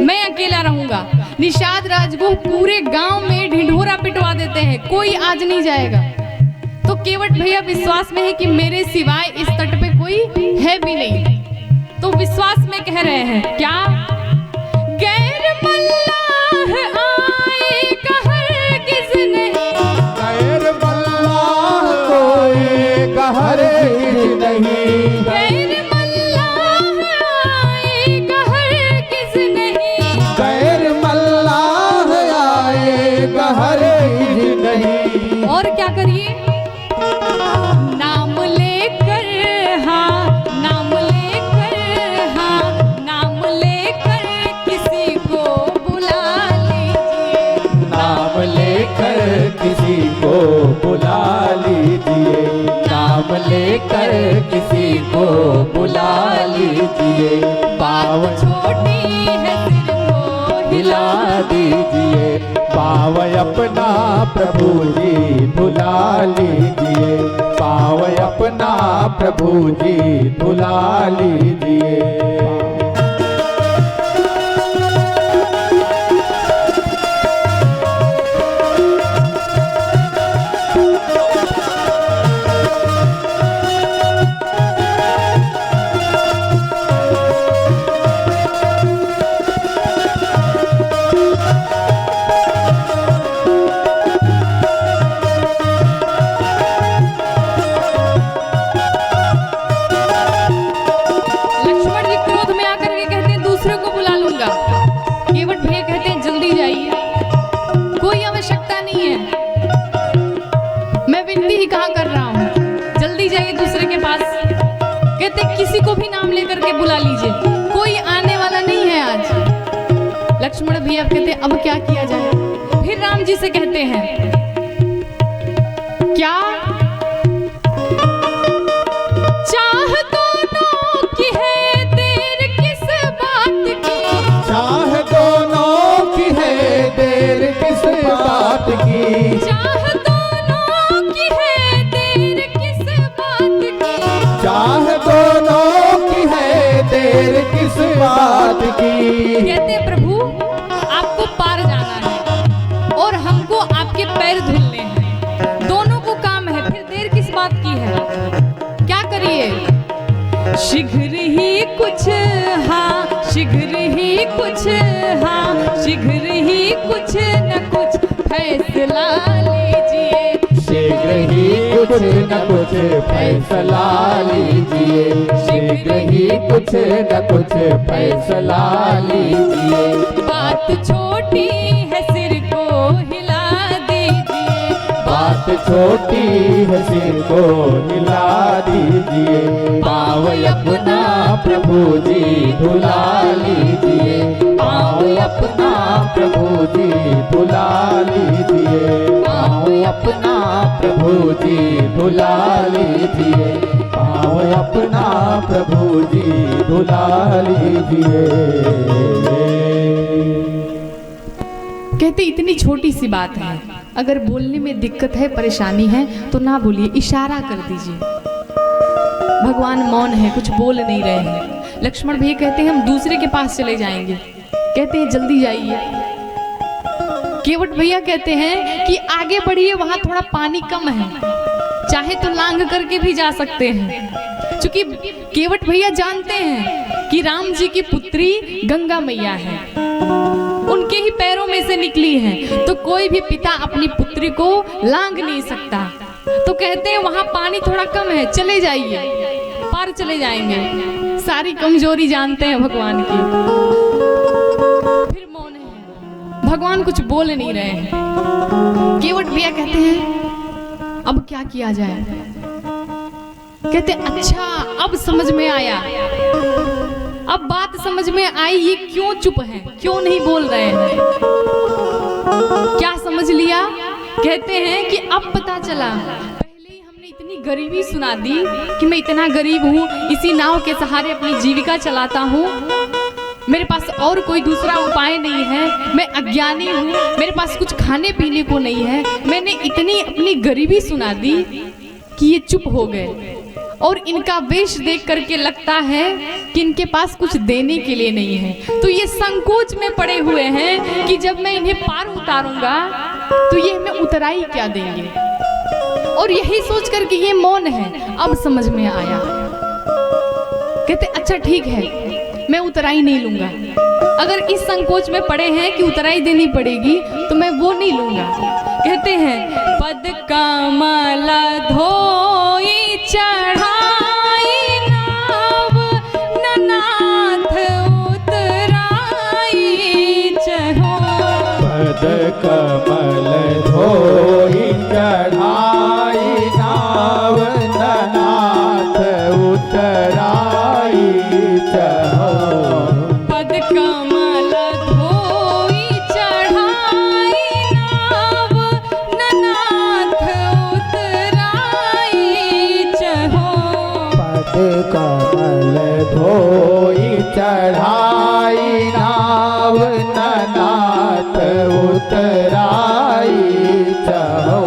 मैं अकेला रहूंगा। निषाद राजगुरु पूरे गांव में ढिंढोरा पिटवा देते हैं, कोई आज नहीं जाएगा। तो केवट भैया विश्वास में है कि मेरे सिवाय इस तट पे कोई है भी नहीं, तो विश्वास में कह रहे हैं क्या, गैर मल्लाह आएगा हरगिज़ नहीं, गैर मल्लाह कोई हरगिज़ नहीं, गैर मल्लाह आएगा हरगिज़ नहीं, गैर मल्लाह आएगा हरगिज़ नहीं। और क्या करिए, नाम लेकर, हाँ नाम लेकर, हाँ नाम लेकर किसी को बुला लीजिए, नाम लेकर किसी को बुला लीजिए, नाम लेकर किसी को बुला लीजिए। बात छोटी है सिर को हिला दीजिए, पाव अपना प्रभु जी भुला लीजिए, पाव अपना प्रभु जी भुला लीजिए। लक्ष्मण जी क्रोध में आकर के कहते हैं दूसरे को बुला लूंगा। केवट भैया कहते हैं जल्दी जाइए, कोई आवश्यकता नहीं है, मैं विनती ही कहाँ कर रहा हूँ, जल्दी जाइए दूसरे के पास। कहते हैं किसी को भी नाम लेकर के बुला लीजिए, कोई आने वाला नहीं है आज। लक्ष्मण भैया कहते हैं अब क्या किया जाए, फिर राम जी से कहते हैं क्या, चाह दोनों की है देर किस बात की, चाह दोनों की है देर किस बात की, चाह दोनों की है देर किस बात की, चाह दोनों की है देर किस बात की। कहते प्रभु आपको पार जाना है और हमको आपके पैर धुलने हैं, दोनों को काम है, फिर देर किस बात की है, क्या करिए, शीघ्र ही कुछ, हाँ शीघ्र ही कुछ, हाँ शीघ्र ही कुछ न कुछ फैसला लीजिए, शीघ्र ही कुछ न कुछ फैसला लीजिए, शीघ्र ही कुछ न कुछ फैसला लीजिए। बात छोटी है सिर को हिला दीजिए, बात छोटी है सिर को हिला दीजिए, पाव अपना प्रभु जी भुला लीजिए, पाव अपना प्रभु जी भुला लीजिए, पाव अपना प्रभु जी भुला लीजिए, पाव अपना प्रभु जी भुला लीजिए। कहते इतनी छोटी सी बात है, अगर बोलने में दिक्कत है, परेशानी है तो ना बोलिए, इशारा कर दीजिए। भगवान मौन है, कुछ बोल नहीं रहे हैं। लक्ष्मण भैया कहते हैं हम दूसरे के पास चले जाएंगे, कहते हैं जल्दी जाइए। केवट भैया कहते हैं कि आगे बढ़िए, वहां थोड़ा पानी कम है, चाहे तो लांग करके भी जा सकते हैं। क्योंकि केवट भैया जानते हैं कि राम जी की पुत्री गंगा मैया है, उनके ही पैरों में से निकली हैं, तो कोई भी पिता अपनी पुत्री को लांग नहीं सकता। तो कहते हैं वहां पानी थोड़ा कम है, चले जाइए, पार चले जाएंगे। सारी कमजोरी जानते हैं भगवान की, फिर मौन है, भगवान कुछ बोल नहीं रहे हैं। केवट भैया कहते हैं अब क्या किया जाए। कहते अच्छा अब समझ में आया, अब बात समझ में आई, ये क्यों चुप हैं, क्यों नहीं बोल रहे हैं। क्या समझ लिया? कहते हैं कि अब पता चला, पहले ही हमने इतनी गरीबी सुना दी कि मैं इतना गरीब हूँ, इसी नाव के सहारे अपनी जीविका चलाता हूँ, मेरे पास और कोई दूसरा उपाय नहीं है, मैं अज्ञानी हूँ, मेरे पास कुछ खाने पीने को नहीं है। मैंने इतनी अपनी गरीबी सुना दी कि ये चुप हो गए और इनका वेश देख करके लगता है कि इनके पास कुछ देने के लिए नहीं है। तो ये संकोच में पड़े हुए हैं कि जब मैं इन्हें पार उतारूंगा तो ये हमें उतराई क्या देंगे, और यही सोच करके ये मौन है। अब समझ में आया, कहते अच्छा ठीक है, मैं उतराई नहीं लूंगा। अगर इस संकोच में पड़े हैं कि उतराई देनी पड़ेगी तो मैं वो नहीं लूंगा। कहते हैं पद कमल धोई चढ़ाई नाव, ननाथ उतराई चढ़ो। पद कमल धोई चढ़ाई नाव, ननाथ उतराई चढ़ो। पद कमल धोई चढ़ाई नाव, ननाथ उतराई चढ़ो। पद कमल धोई चढ़ाई नाव, ननाथ उतराई चढ़ो।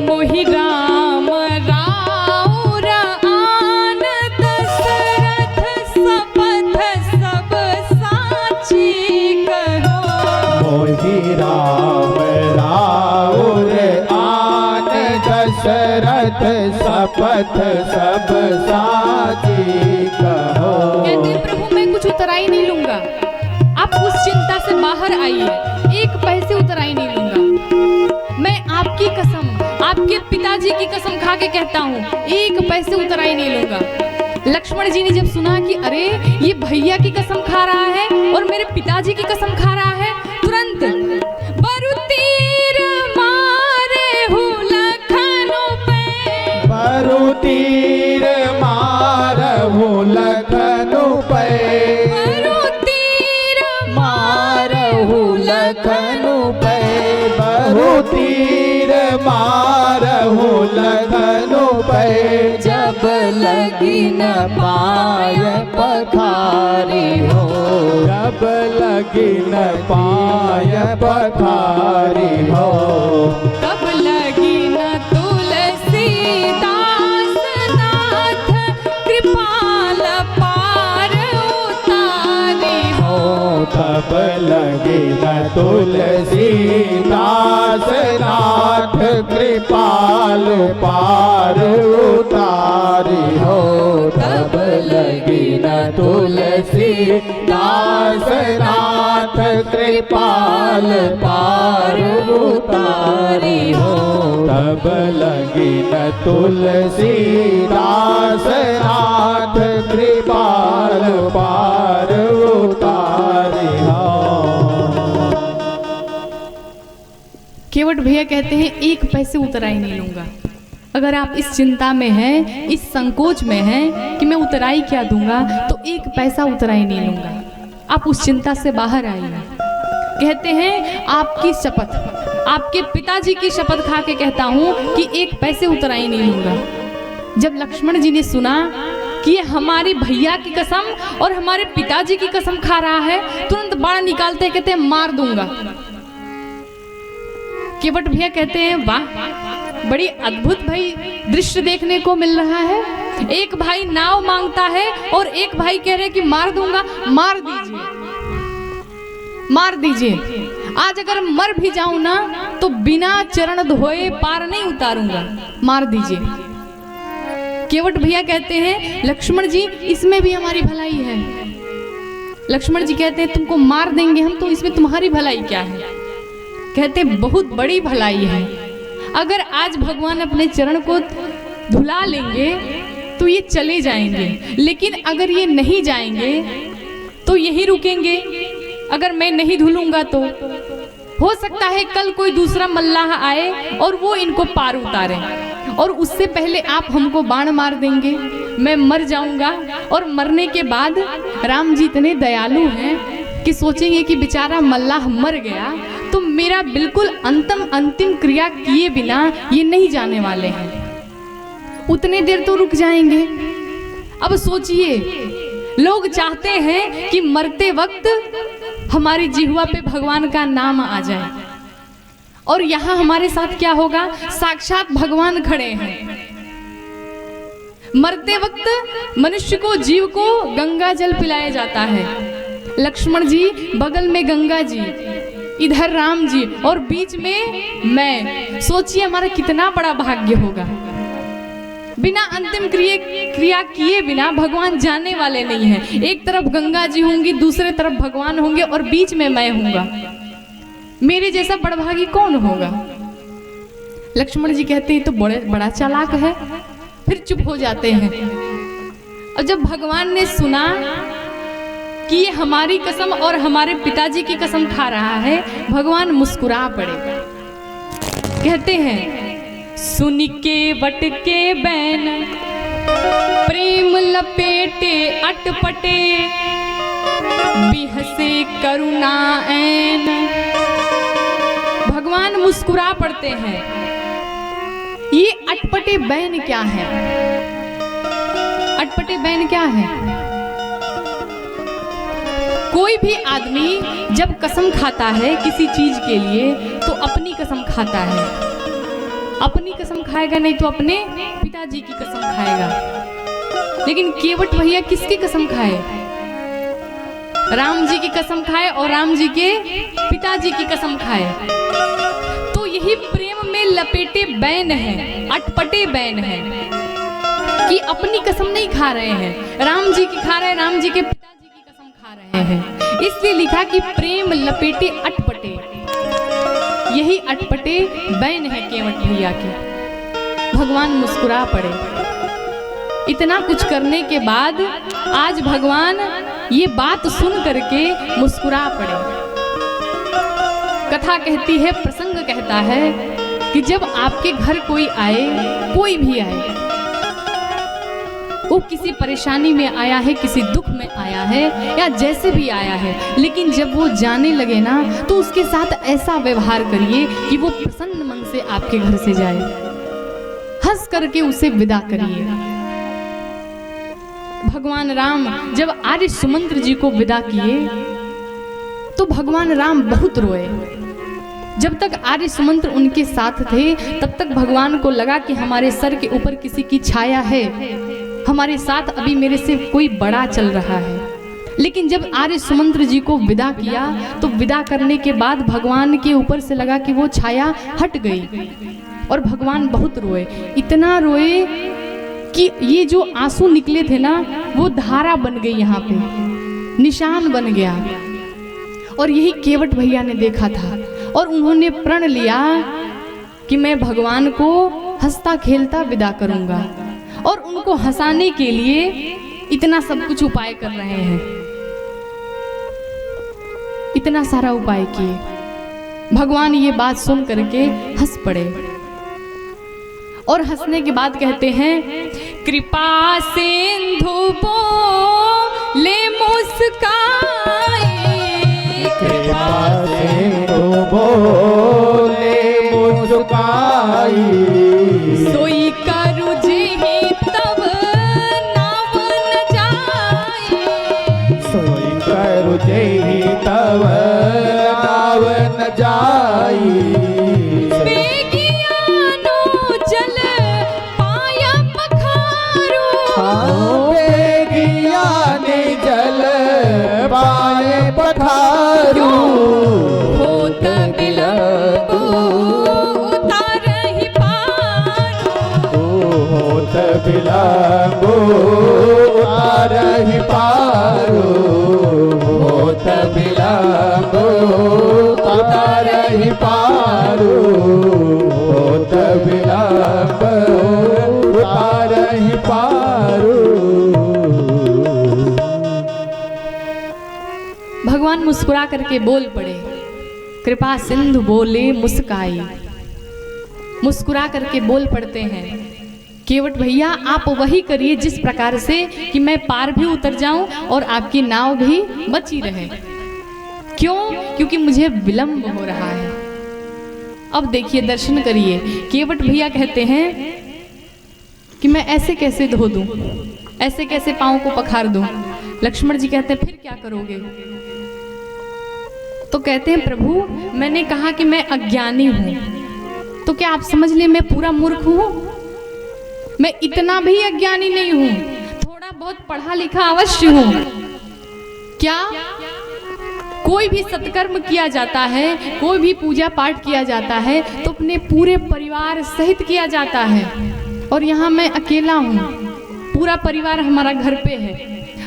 मोहि राम राउर आन दशरथ सपथ सब साची कहो। मोहि राम राउर आन दशरथ सपथ सब साची कहो। कहते प्रभु मैं कुछ उतराई नहीं लूंगा, आप उस चिंता से बाहर आइए, एक पैसे उतराई नहीं लूंगा। मैं आपकी कसम, आपके पिताजी की कसम खा के कहता हूँ, एक पैसे उतराई नहीं लूंगा। लक्ष्मण जी ने जब सुना कि अरे ये भैया की कसम खा रहा है और मेरे पिताजी की कसम खा रहा है, तुरंत बरु तीर मारे हूँ लखनऊ पे। बरु तीर मारहु लखनऊ पे। बरु तीर मारहु लखनऊ पे। बरु तीर मारहु लखनऊ पे। जब लगी न पाय पखारी हो। जब लगी न पाय पखारी हो। तब लगी न तुलसीदास नाथ कृपाल पार उतारी हो। तब लगी न तुलसीदास नाथ कृपाल पार उतारी हो। तब लगी न तुलसीदास नाथ कृपाल पार उतारी हो। तब लगी न तुलसीदास नाथ कृपाल पार उतारी हो। केवट भैया कहते हैं एक पैसे उतराई नहीं लूंगा। अगर आप इस चिंता में हैं, इस संकोच में हैं कि मैं उतराई क्या दूंगा, तो एक पैसा उतराई नहीं लूंगा। आप उस चिंता से बाहर आइए। कहते हैं आपकी शपथ, आपके पिताजी की शपथ खा के कहता हूँ कि एक पैसे उतराई नहीं लूंगा। जब लक्ष्मण जी ने सुना कि ये हमारे भैया की कसम और हमारे पिताजी की कसम खा रहा है, तुरंत बाण निकालते कहते हैं मार दूंगा। केवट भैया कहते हैं वाह, बड़ी अद्भुत भाई दृश्य देखने को मिल रहा है। एक भाई नाव मांगता है और एक भाई कह रहे कि मार दूंगा। मार दीजिए, मार दीजिए। आज अगर मर भी जाऊं ना तो बिना चरण धोए पार नहीं उतारूंगा, मार दीजिए। केवट भैया कहते हैं लक्ष्मण जी इसमें भी हमारी भलाई है। लक्ष्मण जी कहते हैं तुमको मार देंगे हम, तो इसमें तुम्हारी भलाई क्या है? कहते बहुत बड़ी भलाई है। अगर आज भगवान अपने चरण को धुला लेंगे तो ये चले जाएंगे, लेकिन अगर ये नहीं जाएंगे तो यही रुकेंगे। अगर मैं नहीं धुलूंगा तो हो सकता है कल कोई दूसरा मल्लाह आए और वो इनको पार उतारे, और उससे पहले आप हमको बाण मार देंगे, मैं मर जाऊंगा। और मरने के बाद राम जी इतने दयालु हैं कि सोचेंगे कि बेचारा मल्लाह मर गया तो मेरा बिल्कुल अंतिम क्रिया किए बिना ये नहीं जाने वाले हैं, उतने देर तो रुक जाएंगे। अब सोचिए, लोग चाहते हैं कि मरते वक्त हमारी जिह्वा पे भगवान का नाम आ जाए, और यहाँ हमारे साथ क्या होगा, साक्षात भगवान खड़े हैं। मरते वक्त मनुष्य को, जीव को गंगा जल पिलाया जाता है। लक्ष्मण जी बगल में, गंगा जी इधर, राम जी और बीच में मैं। सोचिए हमारा कितना बड़ा भाग्य होगा। बिना अंतिम क्रिया किए बिना भगवान जाने वाले नहीं हैं। एक तरफ गंगा जी होंगी, दूसरे तरफ भगवान होंगे और बीच में मैं हूंगा। मेरे जैसा बड़भागी कौन होगा। लक्ष्मण जी कहते हैं तो बड़ा चालाक है, फिर चुप हो जाते हैं। और जब भगवान ने सुना कि ये हमारी कसम और हमारे पिताजी की कसम खा रहा है, भगवान मुस्कुरा पड़े। कहते हैं, सुन के वट के बैन प्रेम लपेटे अटपटे, बिहसे करुणा ऐन। भगवान मुस्कुरा पड़ते हैं। ये अटपटे बैन क्या है? अटपटे बैन क्या है? कोई भी आदमी जब कसम खाता है किसी चीज के लिए तो अपनी कसम खाता है। अपनी कसम खाएगा नहीं तो अपने पिताजी की कसम खाएगा। लेकिन केवट भैया किसकी कसम खाए? राम जी की कसम खाए और राम जी के पिताजी की कसम खाए। तो यही प्रेम में लपेटे बैन है, अटपटे बैन है कि अपनी कसम नहीं खा रहे हैं, राम जी की खा रहे हैं, राम जी के पिताजी की कसम खा रहे हैं। इसलिए लिखा कि प्रेम लपेटे अटपटे। यही अटपटे बैन है केवट भैया के। भगवान मुस्कुरा पड़े। इतना कुछ करने के बाद आज भगवान ये बात सुन करके मुस्कुरा पड़े। कथा कहती है, प्रसंग कहता है कि जब आपके घर कोई आए, कोई भी आए, वो किसी परेशानी में आया है, किसी दुख में आया है या जैसे भी आया है, लेकिन जब वो जाने लगे ना तो उसके साथ ऐसा व्यवहार करिए कि वो प्रसन्न मन से आपके घर से जाए। हंस करके उसे विदा करिए। भगवान राम जब आर्य सुमंत्र जी को विदा किए तो भगवान राम बहुत रोए। जब तक आर्य सुमंत्र उनके साथ थे तब तक भगवान को लगा कि हमारे सर के ऊपर किसी की छाया है, हमारे साथ अभी मेरे से कोई बड़ा चल रहा है। लेकिन जब आर्य सुमंत्र जी को विदा किया तो विदा करने के बाद भगवान के ऊपर से लगा कि वो छाया हट गई और भगवान बहुत रोए। इतना रोए कि ये जो आंसू निकले थे ना वो धारा बन गई, यहाँ पे निशान बन गया। और यही केवट भैया ने देखा था और उन्होंने प्रण लिया कि मैं भगवान को हंसता खेलता विदा करूंगा। और उनको हंसाने के लिए इतना सब कुछ उपाय कर रहे हैं, इतना सारा उपाय किए। भगवान ये बात सुन करके हंस पड़े और हंसने के बाद कहते हैं, कृपा सिंधु बोले मुस्काए, कृपा सिंधु बोले मुस्काई, सोई करु जेहि तब नाव न जाए, सोई करु जेहि तब नाव न जाई, बेगियानो जल पाया पखारो, बेगियाने जल पाए पखारू, होत बिलंबु उतारहि पारो, होत बिलंबु उतारहि पारो, होत बिलंबु उतारहि पारो, होत बिलंबु उतारहि पारो। भगवान मुस्कुरा करके बोल पड़े, कृपा सिंधु बोले मुस्काई। मुस्कुरा करके बोल पड़ते हैं, केवट भैया आप वही करिए जिस प्रकार से कि मैं पार भी उतर जाऊं और आपकी नाव भी बची रहे। क्यों? क्योंकि मुझे विलंब हो रहा है। अब देखिए, दर्शन करिए। केवट भैया कहते हैं कि मैं ऐसे कैसे धो दूं, ऐसे कैसे पाँव को पखार दूं। लक्ष्मण जी कहते हैं फिर क्या करोगे? तो कहते हैं प्रभु मैंने कहा कि मैं अज्ञानी हूं, तो क्या आप समझ लिए मैं पूरा मूर्ख हूं? मैं इतना भी अज्ञानी नहीं हूं, थोड़ा बहुत पढ़ा लिखा अवश्य हूं। क्या कोई भी सत्कर्म किया जाता है, कोई भी पूजा पाठ किया जाता है तो अपने पूरे परिवार सहित किया जाता है, और यहाँ मैं अकेला हूँ, पूरा परिवार हमारा घर पे है।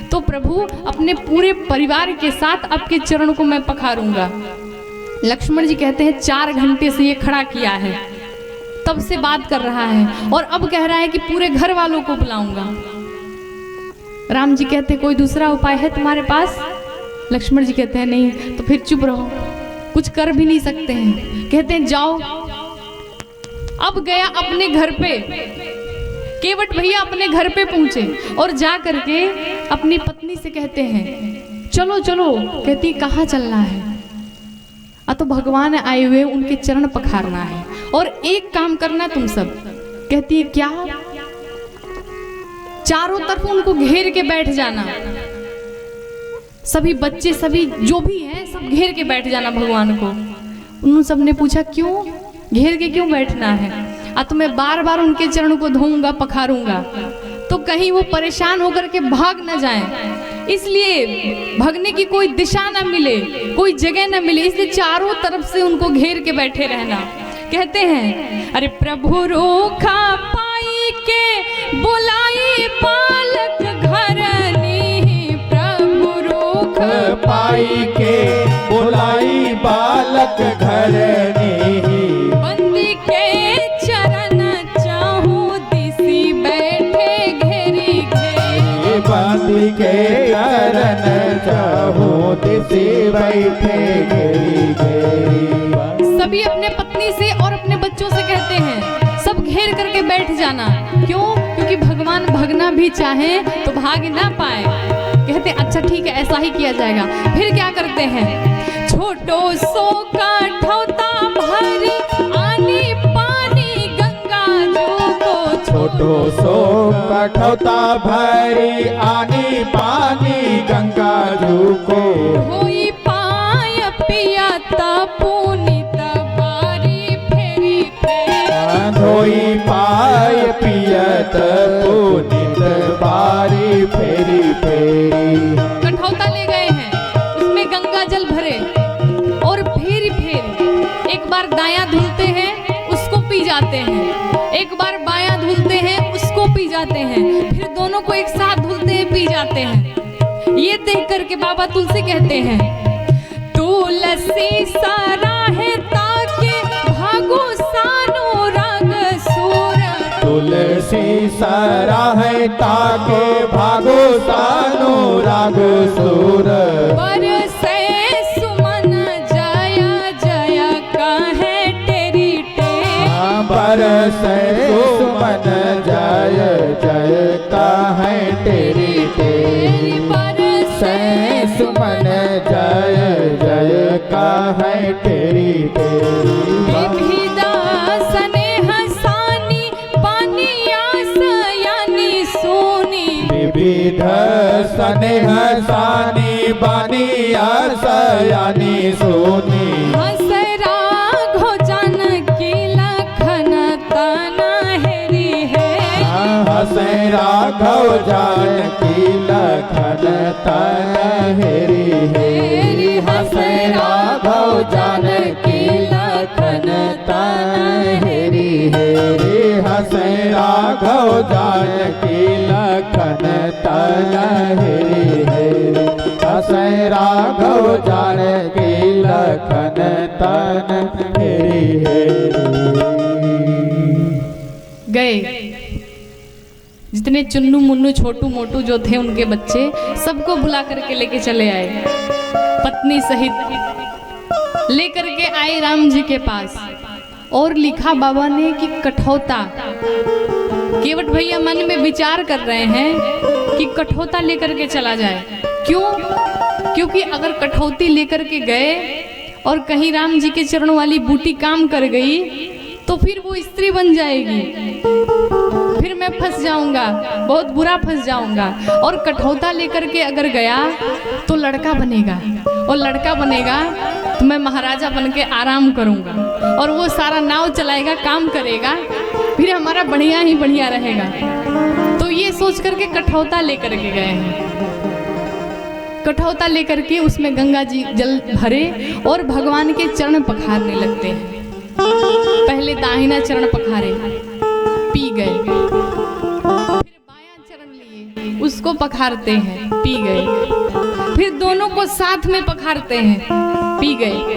तो प्रभु अपने पूरे परिवार के साथ आपके चरण को मैं पखारूंगा। लक्ष्मण जी कहते हैं 4 घंटे से ये खड़ा किया है, तब से बात कर रहा है, और अब कह रहा है कि पूरे घर वालों को बुलाऊंगा। राम जी कहते कोई दूसरा उपाय है तुम्हारे पास? लक्ष्मण जी कहते हैं नहीं। तो फिर चुप रहो, कुछ कर भी नहीं सकते हैं। कहते हैं जाओ। अब गया अपने घर पे, केवट भैया अपने घर पे पहुंचे और जा करके अपनी पत्नी से कहते हैं चलो चलो। कहती कहाँ चलना है? तो भगवान आए हुए, उनके चरण पखारना है और एक काम करना तुम सब। कहती है क्या? चारों तरफ उनको घेर के बैठ जाना, सभी बच्चे सभी जो भी हैं सब घेर के बैठ जाना भगवान को। उन सब ने पूछा क्यों घेर के क्यों बैठना है? तो मैं बार बार उनके चरण को धोऊंगा पखारूंगा तो कहीं वो परेशान होकर के भाग न जाएं, इसलिए भागने की कोई दिशा ना मिले, कोई जगह ना मिले, इसलिए चारों तरफ से उनको घेर के बैठे रहना। कहते हैं अरे प्रभु रोखा पाई के बुलाई बालक घरनी, प्रभु रोख पाई के बुलाई बालक घरनी, बंदी के चरण चाहूं दिसी बैठे घेरी घेरी, बंदी के चरण चाहूं दिसी बैठे घेरी घेरी। सभी अपने पत्नी से और अपने बच्चों से कहते हैं सब घेर करके बैठ जाना। क्यों? क्योंकि भगवान भगना भी चाहे तो भाग ना पाए। कहते अच्छा ठीक है ऐसा ही किया जाएगा। फिर क्या करते हैं? छोटो सो का ठौता भरी आनी पानी गंगा जो को, छोटो सो का ठौता भरी आनी पानी गंगा जो को, होई पाय पिया पुनित बारी फेरी फेरी, धोई पाय पियत पुनित बारी फेरी फेरी। कठौता ले गए हैं, उसमें गंगा जल भरे और फेरी फेरी, एक बार दायां धुलते हैं उसको पी जाते हैं, एक बार बायां धुलते हैं उसको पी जाते हैं, फिर दोनों को एक साथ धुलते हैं पी जाते हैं। ये देख करके बाबा तुलसी कहते हैं तुलसी सराहे ताके भागो सानो राग सूर, तुलसी सराहे ताके भागो सानो राग सूर, बरसे सुमन जय जय कहे तेरी टेरी, बरसे सुमन जय जय कहे तेरी टेरी, बरसे सुमन जय जय कहे तेरी टेरी। विविधा स्नेह सानी बानिया सयानी सोनी, विविध स्नेह सानी बानिया सयानी सोनी, हसरा घोजन की लखन तना हेरी है, हसे राघव जानकी लखन तन हेरी हेरी, हसे राघव जानकी लखन तन हेरी हेरी, हसे राघव जानकी लखन तन हेरी हेरी, हसे राघव जानकी लखन तन हेरी हेरी। गए जितने चुन्नू मुन्नू छोटू मोटू जो थे उनके बच्चे सबको बुला करके लेके चले आए, पत्नी सहित लेकर के आए राम जी के पास। और लिखा बाबा ने कि कठौता। केवट भैया मन में विचार कर रहे हैं कि कठौता लेकर के चला जाए। क्यों? क्योंकि अगर कठौती लेकर के गए और कहीं राम जी के चरणों वाली बूटी काम कर गई तो फिर वो स्त्री बन जाएगी, फिर मैं फंस जाऊंगा, बहुत बुरा फंस जाऊंगा। और कठौता लेकर के अगर गया तो लड़का बनेगा, और लड़का बनेगा तो मैं महाराजा बन के आराम करूंगा, और वो सारा नाव चलाएगा, काम करेगा, फिर हमारा बढ़िया ही बढ़िया रहेगा। तो ये सोच करके कठौता लेकर के गए हैं। कठौता लेकर के उसमें गंगा जी जल भरे और भगवान के चरण पखारने लगते हैं। पहले दाहिना चरण पखारे, पी गए, फिर बायां चरण लिए, उसको पखारते हैं, पी गए, फिर दोनों को साथ में पखारते हैं, पी गए।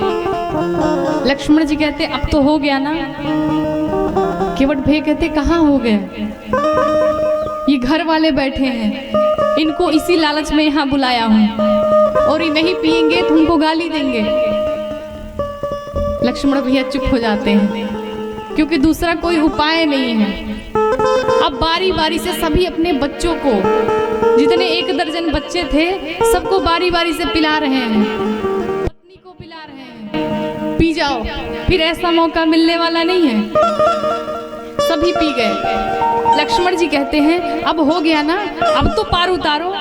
लक्ष्मण जी कहते अब तो हो गया ना। केवट भैया कहते कहाँ हो गया, ये घर वाले बैठे हैं, इनको इसी लालच में यहाँ बुलाया हूँ, और ये नहीं पिएंगे तो उनको गाली देंगे। लक्ष्मण भैया चुप हो जाते हैं क्योंकि दूसरा कोई उपाय नहीं है। अब बारी बारी से सभी अपने बच्चों को, जितने 1 दर्जन बच्चे थे, सबको बारी बारी से पिला रहे हैं, पत्नी को पिला रहे हैं, पी जाओ, फिर ऐसा मौका मिलने वाला नहीं है। सभी पी गए। लक्ष्मण जी कहते हैं अब हो गया ना, अब तो पार उतारो।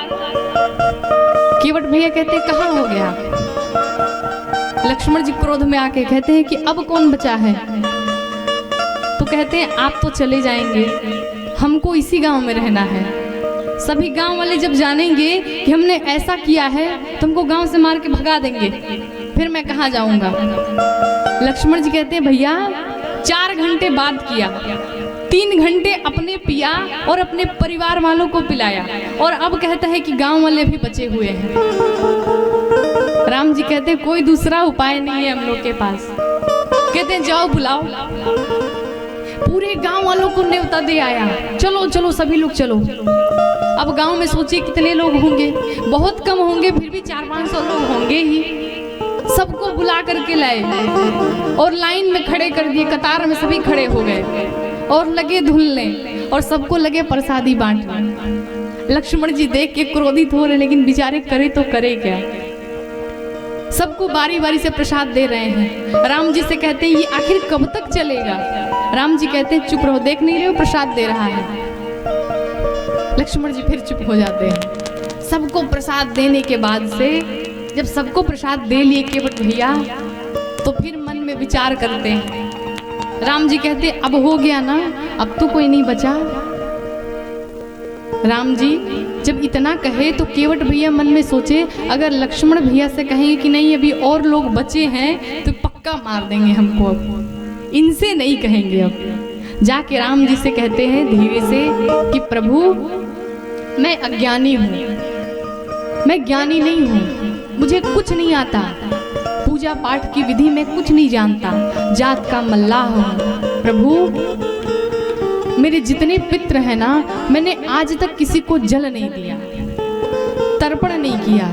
केवट भैया कहते कहाँ हो गया। लक्ष्मण जी क्रोध में आके कहते हैं कि अब कौन बचा है। तो कहते हैं आप तो चले जाएंगे, हमको इसी गांव में रहना है। सभी गांव वाले जब जानेंगे कि हमने ऐसा किया है तो हमको गांव से मार के भगा देंगे, फिर मैं कहाँ जाऊंगा। लक्ष्मण जी कहते हैं भैया 4 घंटे बाद किया, 3 घंटे अपने पिया और अपने परिवार वालों को पिलाया, और अब कहता है कि गांव वाले भी बचे हुए हैं। राम जी कहते हैं कोई दूसरा उपाय नहीं है हम लोग के पास। कहते हैं जाओ बुलाओ। पूरे गांव वालों को न्योता दे आया, चलो चलो सभी लोग चलो। अब गांव में सोचिए कितने लोग होंगे, बहुत कम होंगे, फिर भी 400-500 लोग होंगे ही। सबको बुला करके लाए और लाइन में खड़े कर दिए, कतार में सभी खड़े हो गए और लगे धुलने, और सबको लगे प्रसादी बांटने। लक्ष्मण जी देख के क्रोधित हो रहे, लेकिन बेचारे करे तो करे क्या। सबको बारी बारी से प्रसाद दे रहे हैं। राम जी से कहते हैं ये आखिर कब तक चलेगा। राम जी कहते हैं चुप रहो, देख नहीं रहे हो प्रसाद दे रहा है। लक्ष्मण जी फिर चुप हो जाते हैं। सबको प्रसाद देने के बाद से जब सबको प्रसाद दे लिए केवट भैया, तो फिर मन में विचार करते हैं। राम जी कहते अब हो गया ना, अब तो कोई नहीं बचा। राम जी जब इतना कहे तो केवट भैया मन में सोचे अगर लक्ष्मण भैया से कहेंगे कि नहीं अभी और लोग बचे हैं तो पक्का मार देंगे हमको, अब इनसे नहीं कहेंगे। अब जाके राम जी से कहते हैं धीरे से कि प्रभु मैं अज्ञानी हूँ, मैं ज्ञानी नहीं हूँ, मुझे कुछ नहीं आता, पूजा पाठ की विधि में कुछ नहीं जानता, जात का मल्लाह हूँ। प्रभु मेरे जितने पितृ हैं ना, मैंने आज तक किसी को जल नहीं दिया, तर्पण नहीं किया।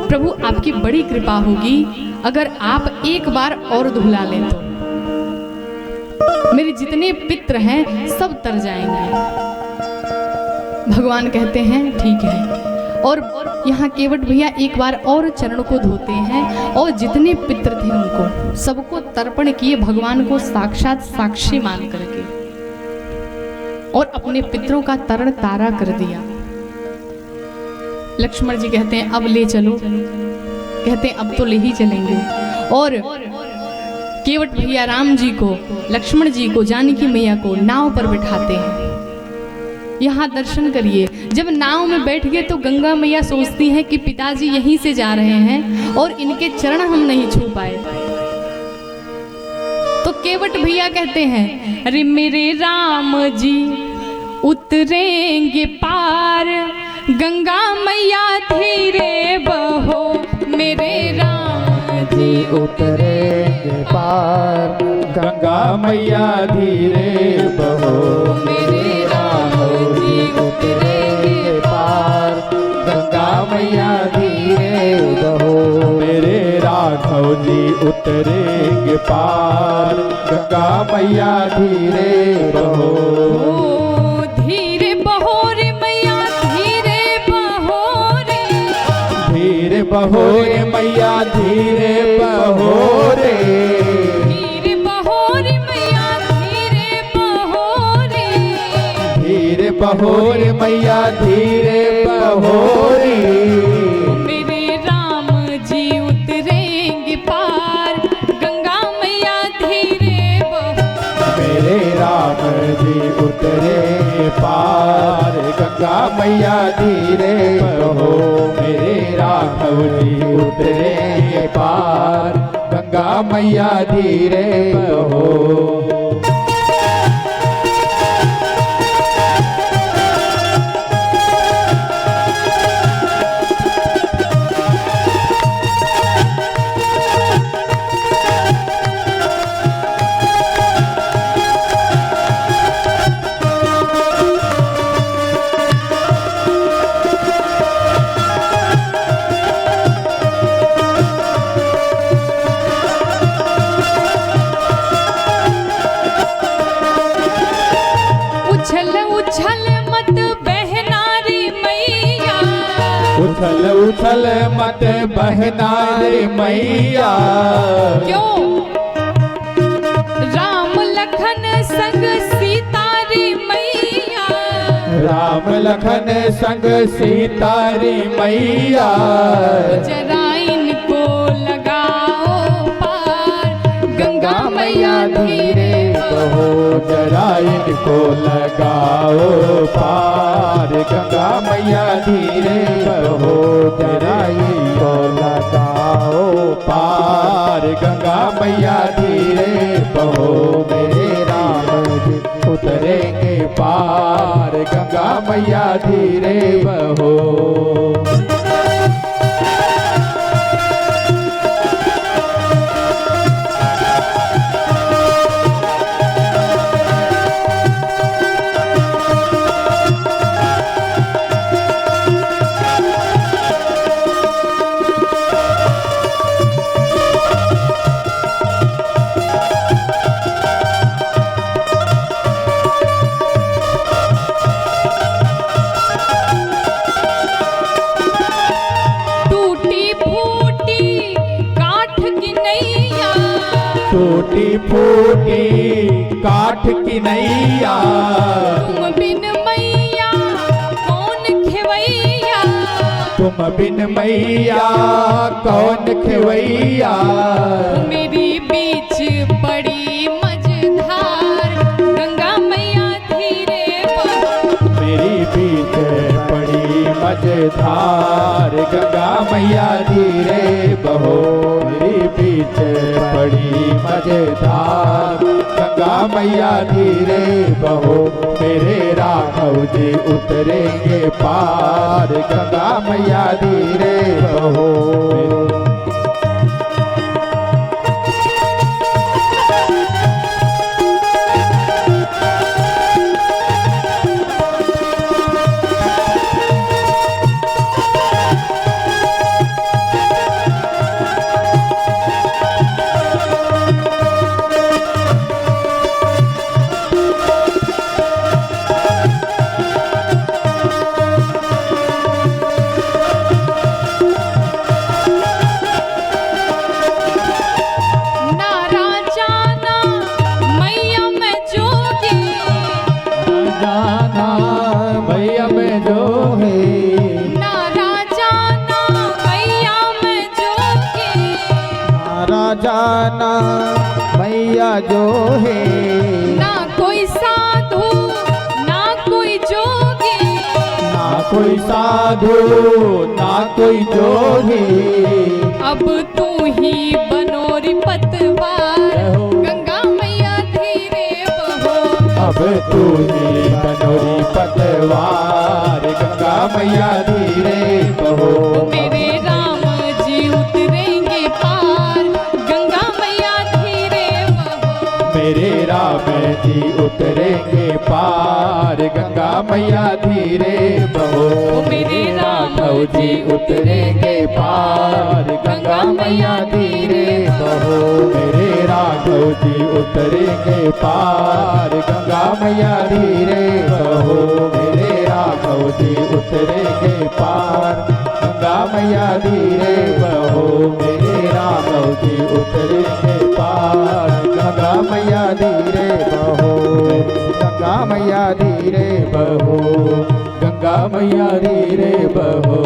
प्रभु आपकी बड़ी कृपा होगी अगर आप एक बार और धुला लें तो मेरे जितने पितृ हैं सब तर जाएंगे। भगवान कहते हैं ठीक है। और यहाँ केवट भैया एक बार और चरण को धोते हैं और जितने पितृ थे उनको सबको तर्पण किए, भगवान को साक्षात साक्षी मान करके, और अपने पितरों का तरण तारा कर दिया। लक्ष्मण जी कहते हैं अब ले चलो, कहते हैं अब तो ले ही चलेंगे। और केवट भैया राम जी को, लक्ष्मण जी को, जानकी मैया को नाव पर बिठाते हैं। यहाँ दर्शन करिए, जब नाव में बैठ गए तो गंगा मैया सोचती हैं कि पिताजी यहीं से जा रहे हैं और इनके चरण हम नहीं छू पाए। तो केवट भैया कहते हैं अरे मेरे राम जी उतरेंगे पार, गंगा मैया धीरे बहो, मेरे राम जी उतरेंगे पार, गंगा मैया धीरे बहो, मेरे राम जी उतरेंगे पार, गंगा मैया धीरे बहो, मेरे राघव जी उतरेंगे पार, मैया धीरे बहो। ओ धीरे बहो रे मैया धीरे बहो रे। धीरे बहो रे मैया धीरे बहो रे। धीरे बहो रे मैया धीरे बहो रे। धीरे बहो रे मैया धीरे बहो रे। मेरे राम जी उतरेंगे पार गंगा मैया धीरे बहो। मेरे राम जी उतरे पार गंगा मैया धीरे बहो। मेरे राघव जी उतरे पार गंगा मैया धीरे बहो। उछल उछल मत बहना रे मैया। उछल उछल मत बहना रे मैया। क्यों राम लखन संग सीता रे मैया। राम लखन संग सीता रे मैया। जरा इनको लगाओ पार गंगा मैया धीरे बहो। जरा इनको लगाओ पार गंगा मैया धीरे बहो। जरा इनको लगाओ पार गंगा मैया धीरे बहो। मेरे राम जी उतरेंगे पार गंगा मैया धीरे बहो। टूटी फूटी काठ की नैया। तुम बिन मैया कौन खेवैया। तुम बिन मैया कौन खेवैया। मेरी बीच पड़ी मझधार गंगा मैया धीरे बहो। मेरी बीच पड़ी मझधार गंगा मैया धीरे बहो। मेरी बीच पड़ी मझधार गंगा मैया धीरे बहो। मेरे राघव जी उतरेंगे पार गंगा मैया धीरे बहो। जाना मैया जो है। ना कोई साधु ना कोई जोगी। ना कोई साधु ना कोई जोगी। अब तू ही बनोरी पतवार गंगा मैया धीरे बहो। अब तू ही बनोरी पतवार गंगा मैया धीरे बहो। मेरे राम जी उतरेंगे पार गंगा मैया धीरे बहो। मेरे राम जी उतरेंगे पार गंगा मैया धीरे बहो। मेरे राघव जी उतरेंगे पार, गंगा मैया धीरे बहो। मेरे राघव जी उतरेंगे पार, गंगा मैया धीरे बहो। मेरे राघव जी उतरेंगे पार, गंगा मैया धीरे बहो। मेरे राघव जी उतरेंगे पार, गंगा मैया धीरे बहो। गंगा मैया धीरे बहो, गंगा मैया धीरे बहो।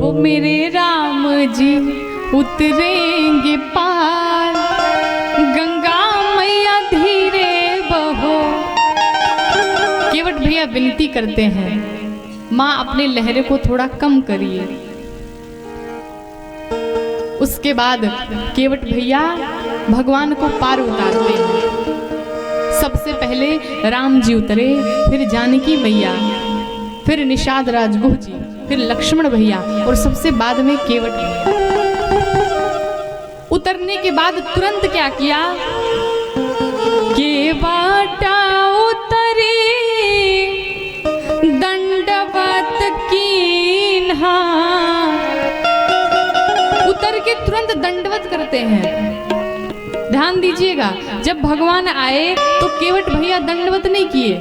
वो मेरे राम जी उतरेंगे पार, गंगा मैया धीरे बहो। केवट भैया विनती करते हैं, माँ अपने लहरे को थोड़ा कम करिए। उसके बाद केवट भैया भगवान को पार उतारते हैं। सबसे पहले राम जी उतरे, फिर जानकी मैया, फिर निषाद राजगुह जी, फिर लक्ष्मण भैया और सबसे बाद में केवट भैया। उतरने के बाद तुरंत क्या किया, केवटा उतरी दंडवत कीन्हा। उतर के तुरंत दंडवत करते हैं। ध्यान दीजिएगा, जब भगवान आए तो केवट भैया दंडवत नहीं किए।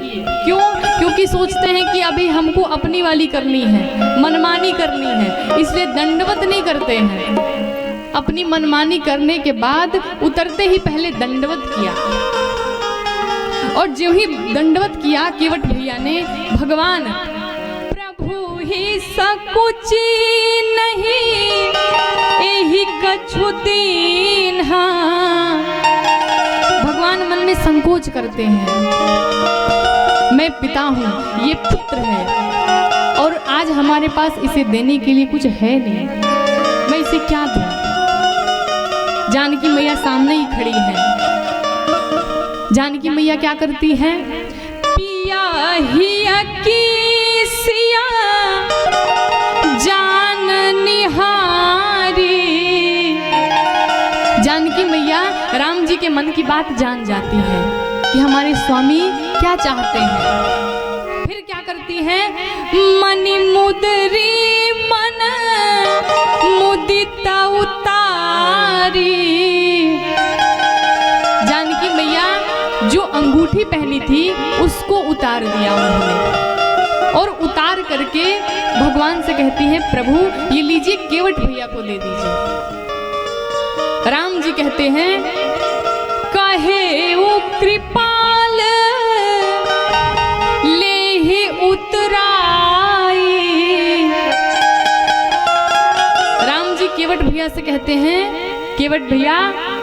क्यों? क्योंकि सोचते हैं कि अभी हमको अपनी वाली करनी है, मनमानी करनी है, इसलिए दंडवत नहीं करते हैं। अपनी मनमानी करने के बाद उतरते ही पहले दंडवत किया, और जो ही दंडवत किया केवट भैया ने, भगवान प्रभु ही सकुची नहीं एही कछु दीन्हा। भगवान मन में संकोच करते हैं, मैं पिता हूँ, ये पुत्र है और आज हमारे पास इसे देने के लिए कुछ है नहीं, मैं इसे क्या दूं। जानकी मैया सामने ही खड़ी है। जानकी मैया क्या करती हैं, पिया हिया की सिया जान निहारी। जानकी मैया राम जी के मन की बात जान जाती है कि हमारे स्वामी क्या चाहते हैं। फिर क्या करती हैं, मनि मुदरी मन मुदिता उतारी। जानकी मैया जो अंगूठी पहनी थी उसको उतार दिया उन्होंने, और उतार करके भगवान से कहती हैं, प्रभु ये लीजिए, केवट भैया को दे दीजिए। राम जी कहते हैं, कहे वो कृपाल ले ही उतराई। राम जी केवट भैया से कहते हैं, केवट भैया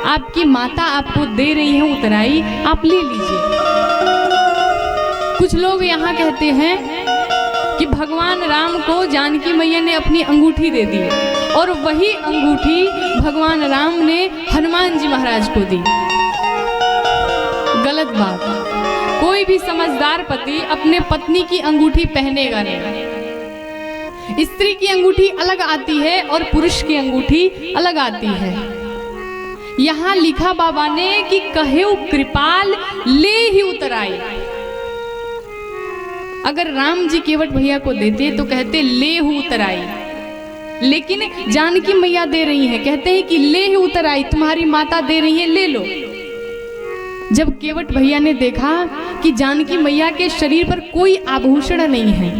आपकी माता आपको दे रही है उतराई, आप ले लीजिए। कुछ लोग यहाँ कहते हैं कि भगवान राम को जानकी मैया ने अपनी अंगूठी दे दी और वही अंगूठी भगवान राम ने हनुमान जी महाराज को दी। गलत बात। कोई भी समझदार पति अपने पत्नी की अंगूठी पहनेगा नहीं। स्त्री की अंगूठी अलग आती है और पुरुष की अंगूठी अलग आती है। यहाँ लिखा बाबा ने कि कहे कृपाल ले ही उतराई। अगर राम जी केवट भैया को देते तो कहते ले ही उतराई, लेकिन जानकी मैया दे रही हैं, कहते हैं कि ले ही उतराई, तुम्हारी माता दे रही है, ले लो। जब केवट भैया ने देखा कि जानकी मैया के शरीर पर कोई आभूषण नहीं है,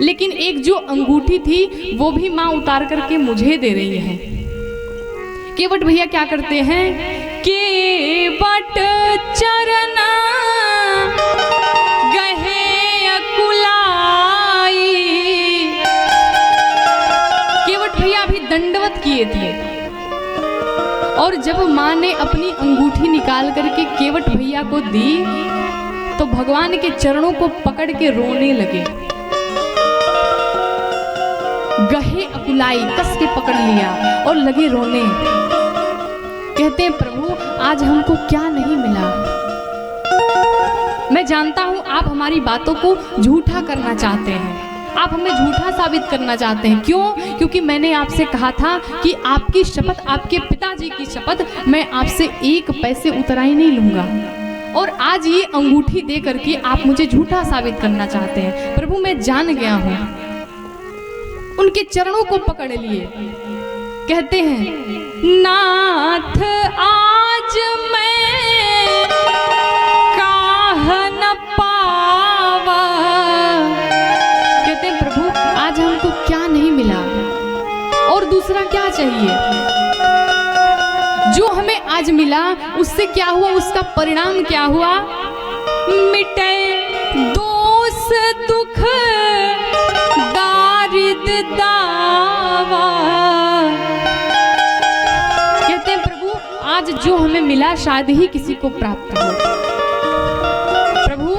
लेकिन एक जो अंगूठी थी वो भी माँ उतार करके मुझे दे रही है, केवट भैया क्या करते हैं, केवट चरना गहे अकुलाई। केवट भैया भी दंडवत किए थे, और जब माँ ने अपनी अंगूठी निकाल करके केवट भैया को दी तो भगवान के चरणों को पकड़ के रोने लगे। गहे अकुलाई कस के पकड़ लिया और लगे रोने। कहते हैं प्रभु आज हमको क्या नहीं मिला। मैं जानता हूं आप हमारी बातों को झूठा करना चाहते हैं, आप हमें झूठा साबित करना चाहते हैं। क्यों? क्योंकि मैंने आपसे कहा था कि आपकी शपथ, आपके पिताजी की शपथ, मैं आपसे एक पैसे उतराई नहीं लूंगा। और आज ये अंगूठी दे करके आप मुझे झूठा साबित करना चाहते हैं। प्रभु मैं जान गया हूं। उनके चरणों को पकड़ लिए, कहते हैं नाथ आज मैं काह न पावा। कहते हैं प्रभु आज हमको क्या नहीं मिला और दूसरा क्या चाहिए। जो हमें आज मिला उससे क्या हुआ, उसका परिणाम क्या हुआ। मिटे दोष दुख दारिद दावा। कहते हैं प्रभु आज जो हमें मिला शायद ही किसी को प्राप्त हो। प्रभु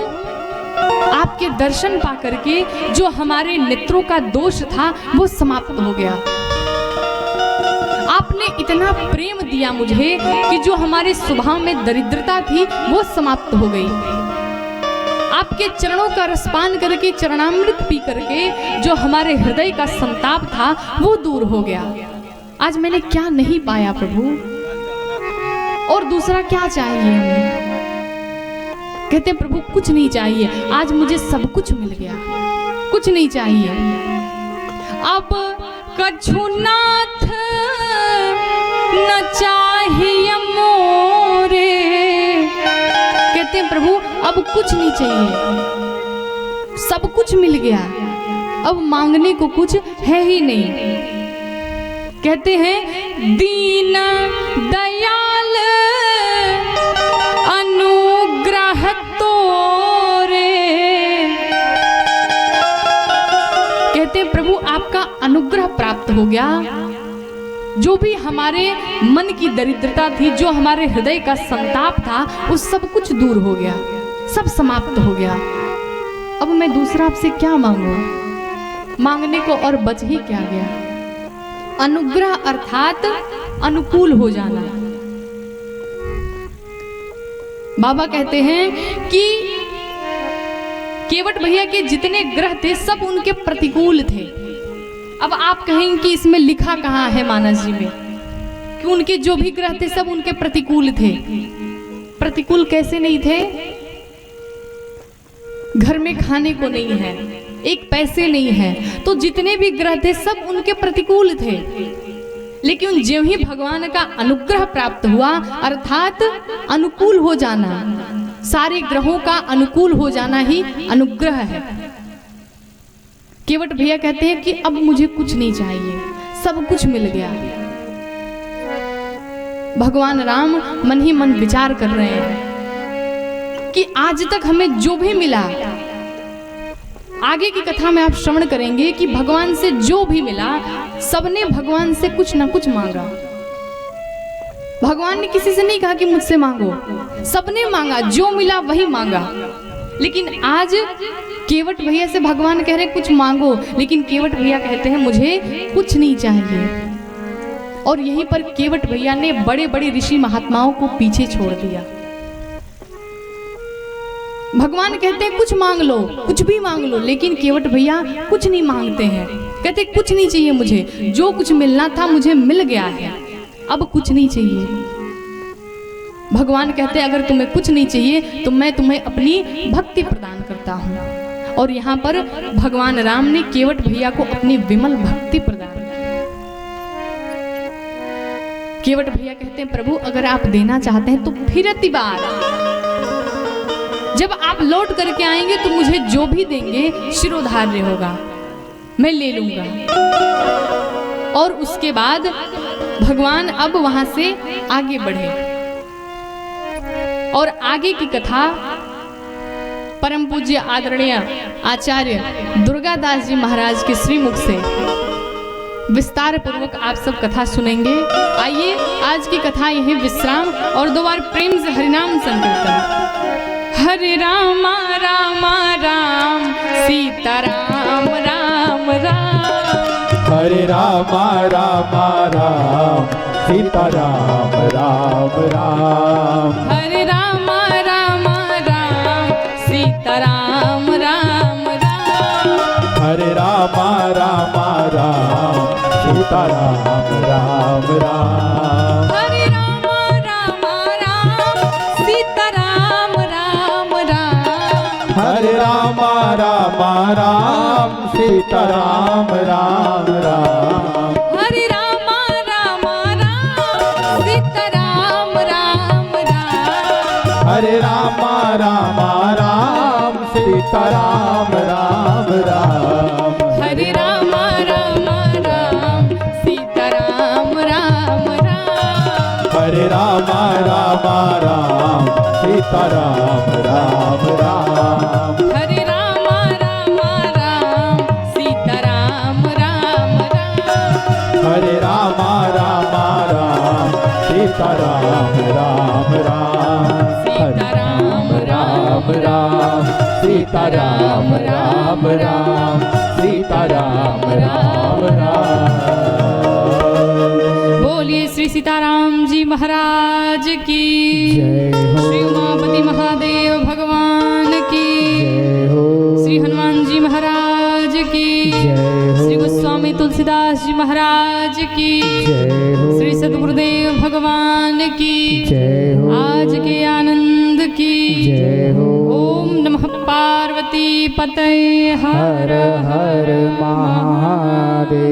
आपके दर्शन पा करके जो हमारे नेत्रों का दोष था वो समाप्त हो गया। आपने इतना प्रेम दिया मुझे कि जो हमारे स्वभाव में दरिद्रता थी वो समाप्त हो गई। आपके चरणों का रसपान करके, चरणामृत पी करके जो हमारे हृदय का संताप था वो दूर हो गया। आज मैंने क्या नहीं पाया प्रभु, और दूसरा क्या चाहिए हमें। कहते हैं प्रभु कुछ नहीं चाहिए, आज मुझे सब कुछ मिल गया, कुछ नहीं चाहिए। अब कछुनाथ न चाहिए मोरे। कहते हैं प्रभु अब कुछ नहीं चाहिए, सब कुछ मिल गया, अब मांगने को कुछ है ही नहीं। कहते हैं दीन दयाल अनुग्रह तोरे। कहते हैं प्रभु आपका अनुग्रह प्राप्त हो गया। जो भी हमारे मन की दरिद्रता थी, जो हमारे हृदय का संताप था, वो सब कुछ दूर हो गया, सब समाप्त हो गया। अब मैं दूसरा आपसे क्या मांगू, मांगने को और बच ही क्या गया। अनुग्रह अर्थात अनुकूल हो जाना। बाबा कहते हैं कि केवट भैया के जितने ग्रह थे सब उनके प्रतिकूल थे। अब आप कहेंगे कि इसमें लिखा कहाँ है मानस जी में कि उनके जो भी ग्रह थे सब उनके प्रतिकूल थे। प्रतिकूल कैसे नहीं थे? घर में खाने को नहीं है, एक पैसे नहीं है, तो जितने भी ग्रह थे सब उनके प्रतिकूल थे। लेकिन जो ही भगवान का अनुग्रह प्राप्त हुआ अर्थात अनुकूल हो जाना, सारे ग्रहों का अनुकूल हो जाना ही अनुग्रह है। केवट भैया कहते हैं कि अब मुझे कुछ नहीं चाहिए, सब कुछ मिल गया। भगवान राम मन ही मन विचार कर रहे हैं कि आज तक हमें जो भी मिला, आगे की कथा में आप श्रवण करेंगे कि भगवान से जो भी मिला सबने भगवान से कुछ ना कुछ मांगा। भगवान ने किसी से नहीं कहा कि मुझसे मांगो, सबने मांगा, जो मिला वही मांगा। लेकिन आज केवट भैया से भगवान कह रहे कुछ मांगो, लेकिन केवट भैया कहते हैं मुझे कुछ नहीं चाहिए। और यहीं पर केवट भैया ने बड़े बड़े ऋषि महात्माओं को पीछे छोड़ दिया। भगवान कहते हैं कुछ मांग लो, कुछ भी मांग लो, लेकिन केवट भैया कुछ नहीं मांगते हैं। कहते कुछ नहीं चाहिए मुझे, जो कुछ मिलना था मुझे मिल गया है, अब कुछ नहीं चाहिए। भगवान कहते हैं अगर तुम्हें कुछ नहीं चाहिए तो मैं तुम्हें अपनी भक्ति प्रदान करता हूँ। और यहाँ पर भगवान राम ने केवट भैया को अपनी विमल भक्ति प्रदान की। केवट भैया कहते हैं प्रभु अगर आप देना चाहते हैं तो फिर अति बार जब आप लौट करके आएंगे तो मुझे जो भी देंगे शिरोधार्य होगा, मैं ले लूंगा। और उसके बाद भगवान अब वहां से आगे बढ़े और आगे की कथा परम पूज्य आदरणीय आचार्य दुर्गादास जी महाराज के श्रीमुख से विस्तार पूर्वक आप सब कथा सुनेंगे। आइए आज की कथा यही विश्राम और दो बार प्रेम से हरिनाम संकीर्तन। हरे राम राम राम सीता राम राम राम। हरे राम राम राम सीता राम राम राम। हरे राम राम राम सीता राम राम राम। हरे राम राम राम सीता राम राम राम। हरे राम राम राम सीता राम हरे राम राम राम सीताराम राम राम हरे राम राम राम सीताराम राम राम हरे राम राम राम सीताराम राम राम हरे राम राम राम सीताराम राम राम हरे राम राम राम सीताराम राम राम हरे राम राम राम सीताराम राम राम हरे राम राम राम सीताराम राम राम सीताराम राम राम सीताराम राम राम सीताराम राम राम बोलिए श्री सीताराम जी महाराज की जय हो श्री उमापति महादेव भगवान की जय हो श्री हनुमान जी महाराज की जय हो श्री गोस्वामी तुलसीदास जी महाराज की जय हो श्री सद्गुरुदेव भगवान की जय हो आज के आनंद की जय हो ओम नमः पार्वती पतये हर हर महादेव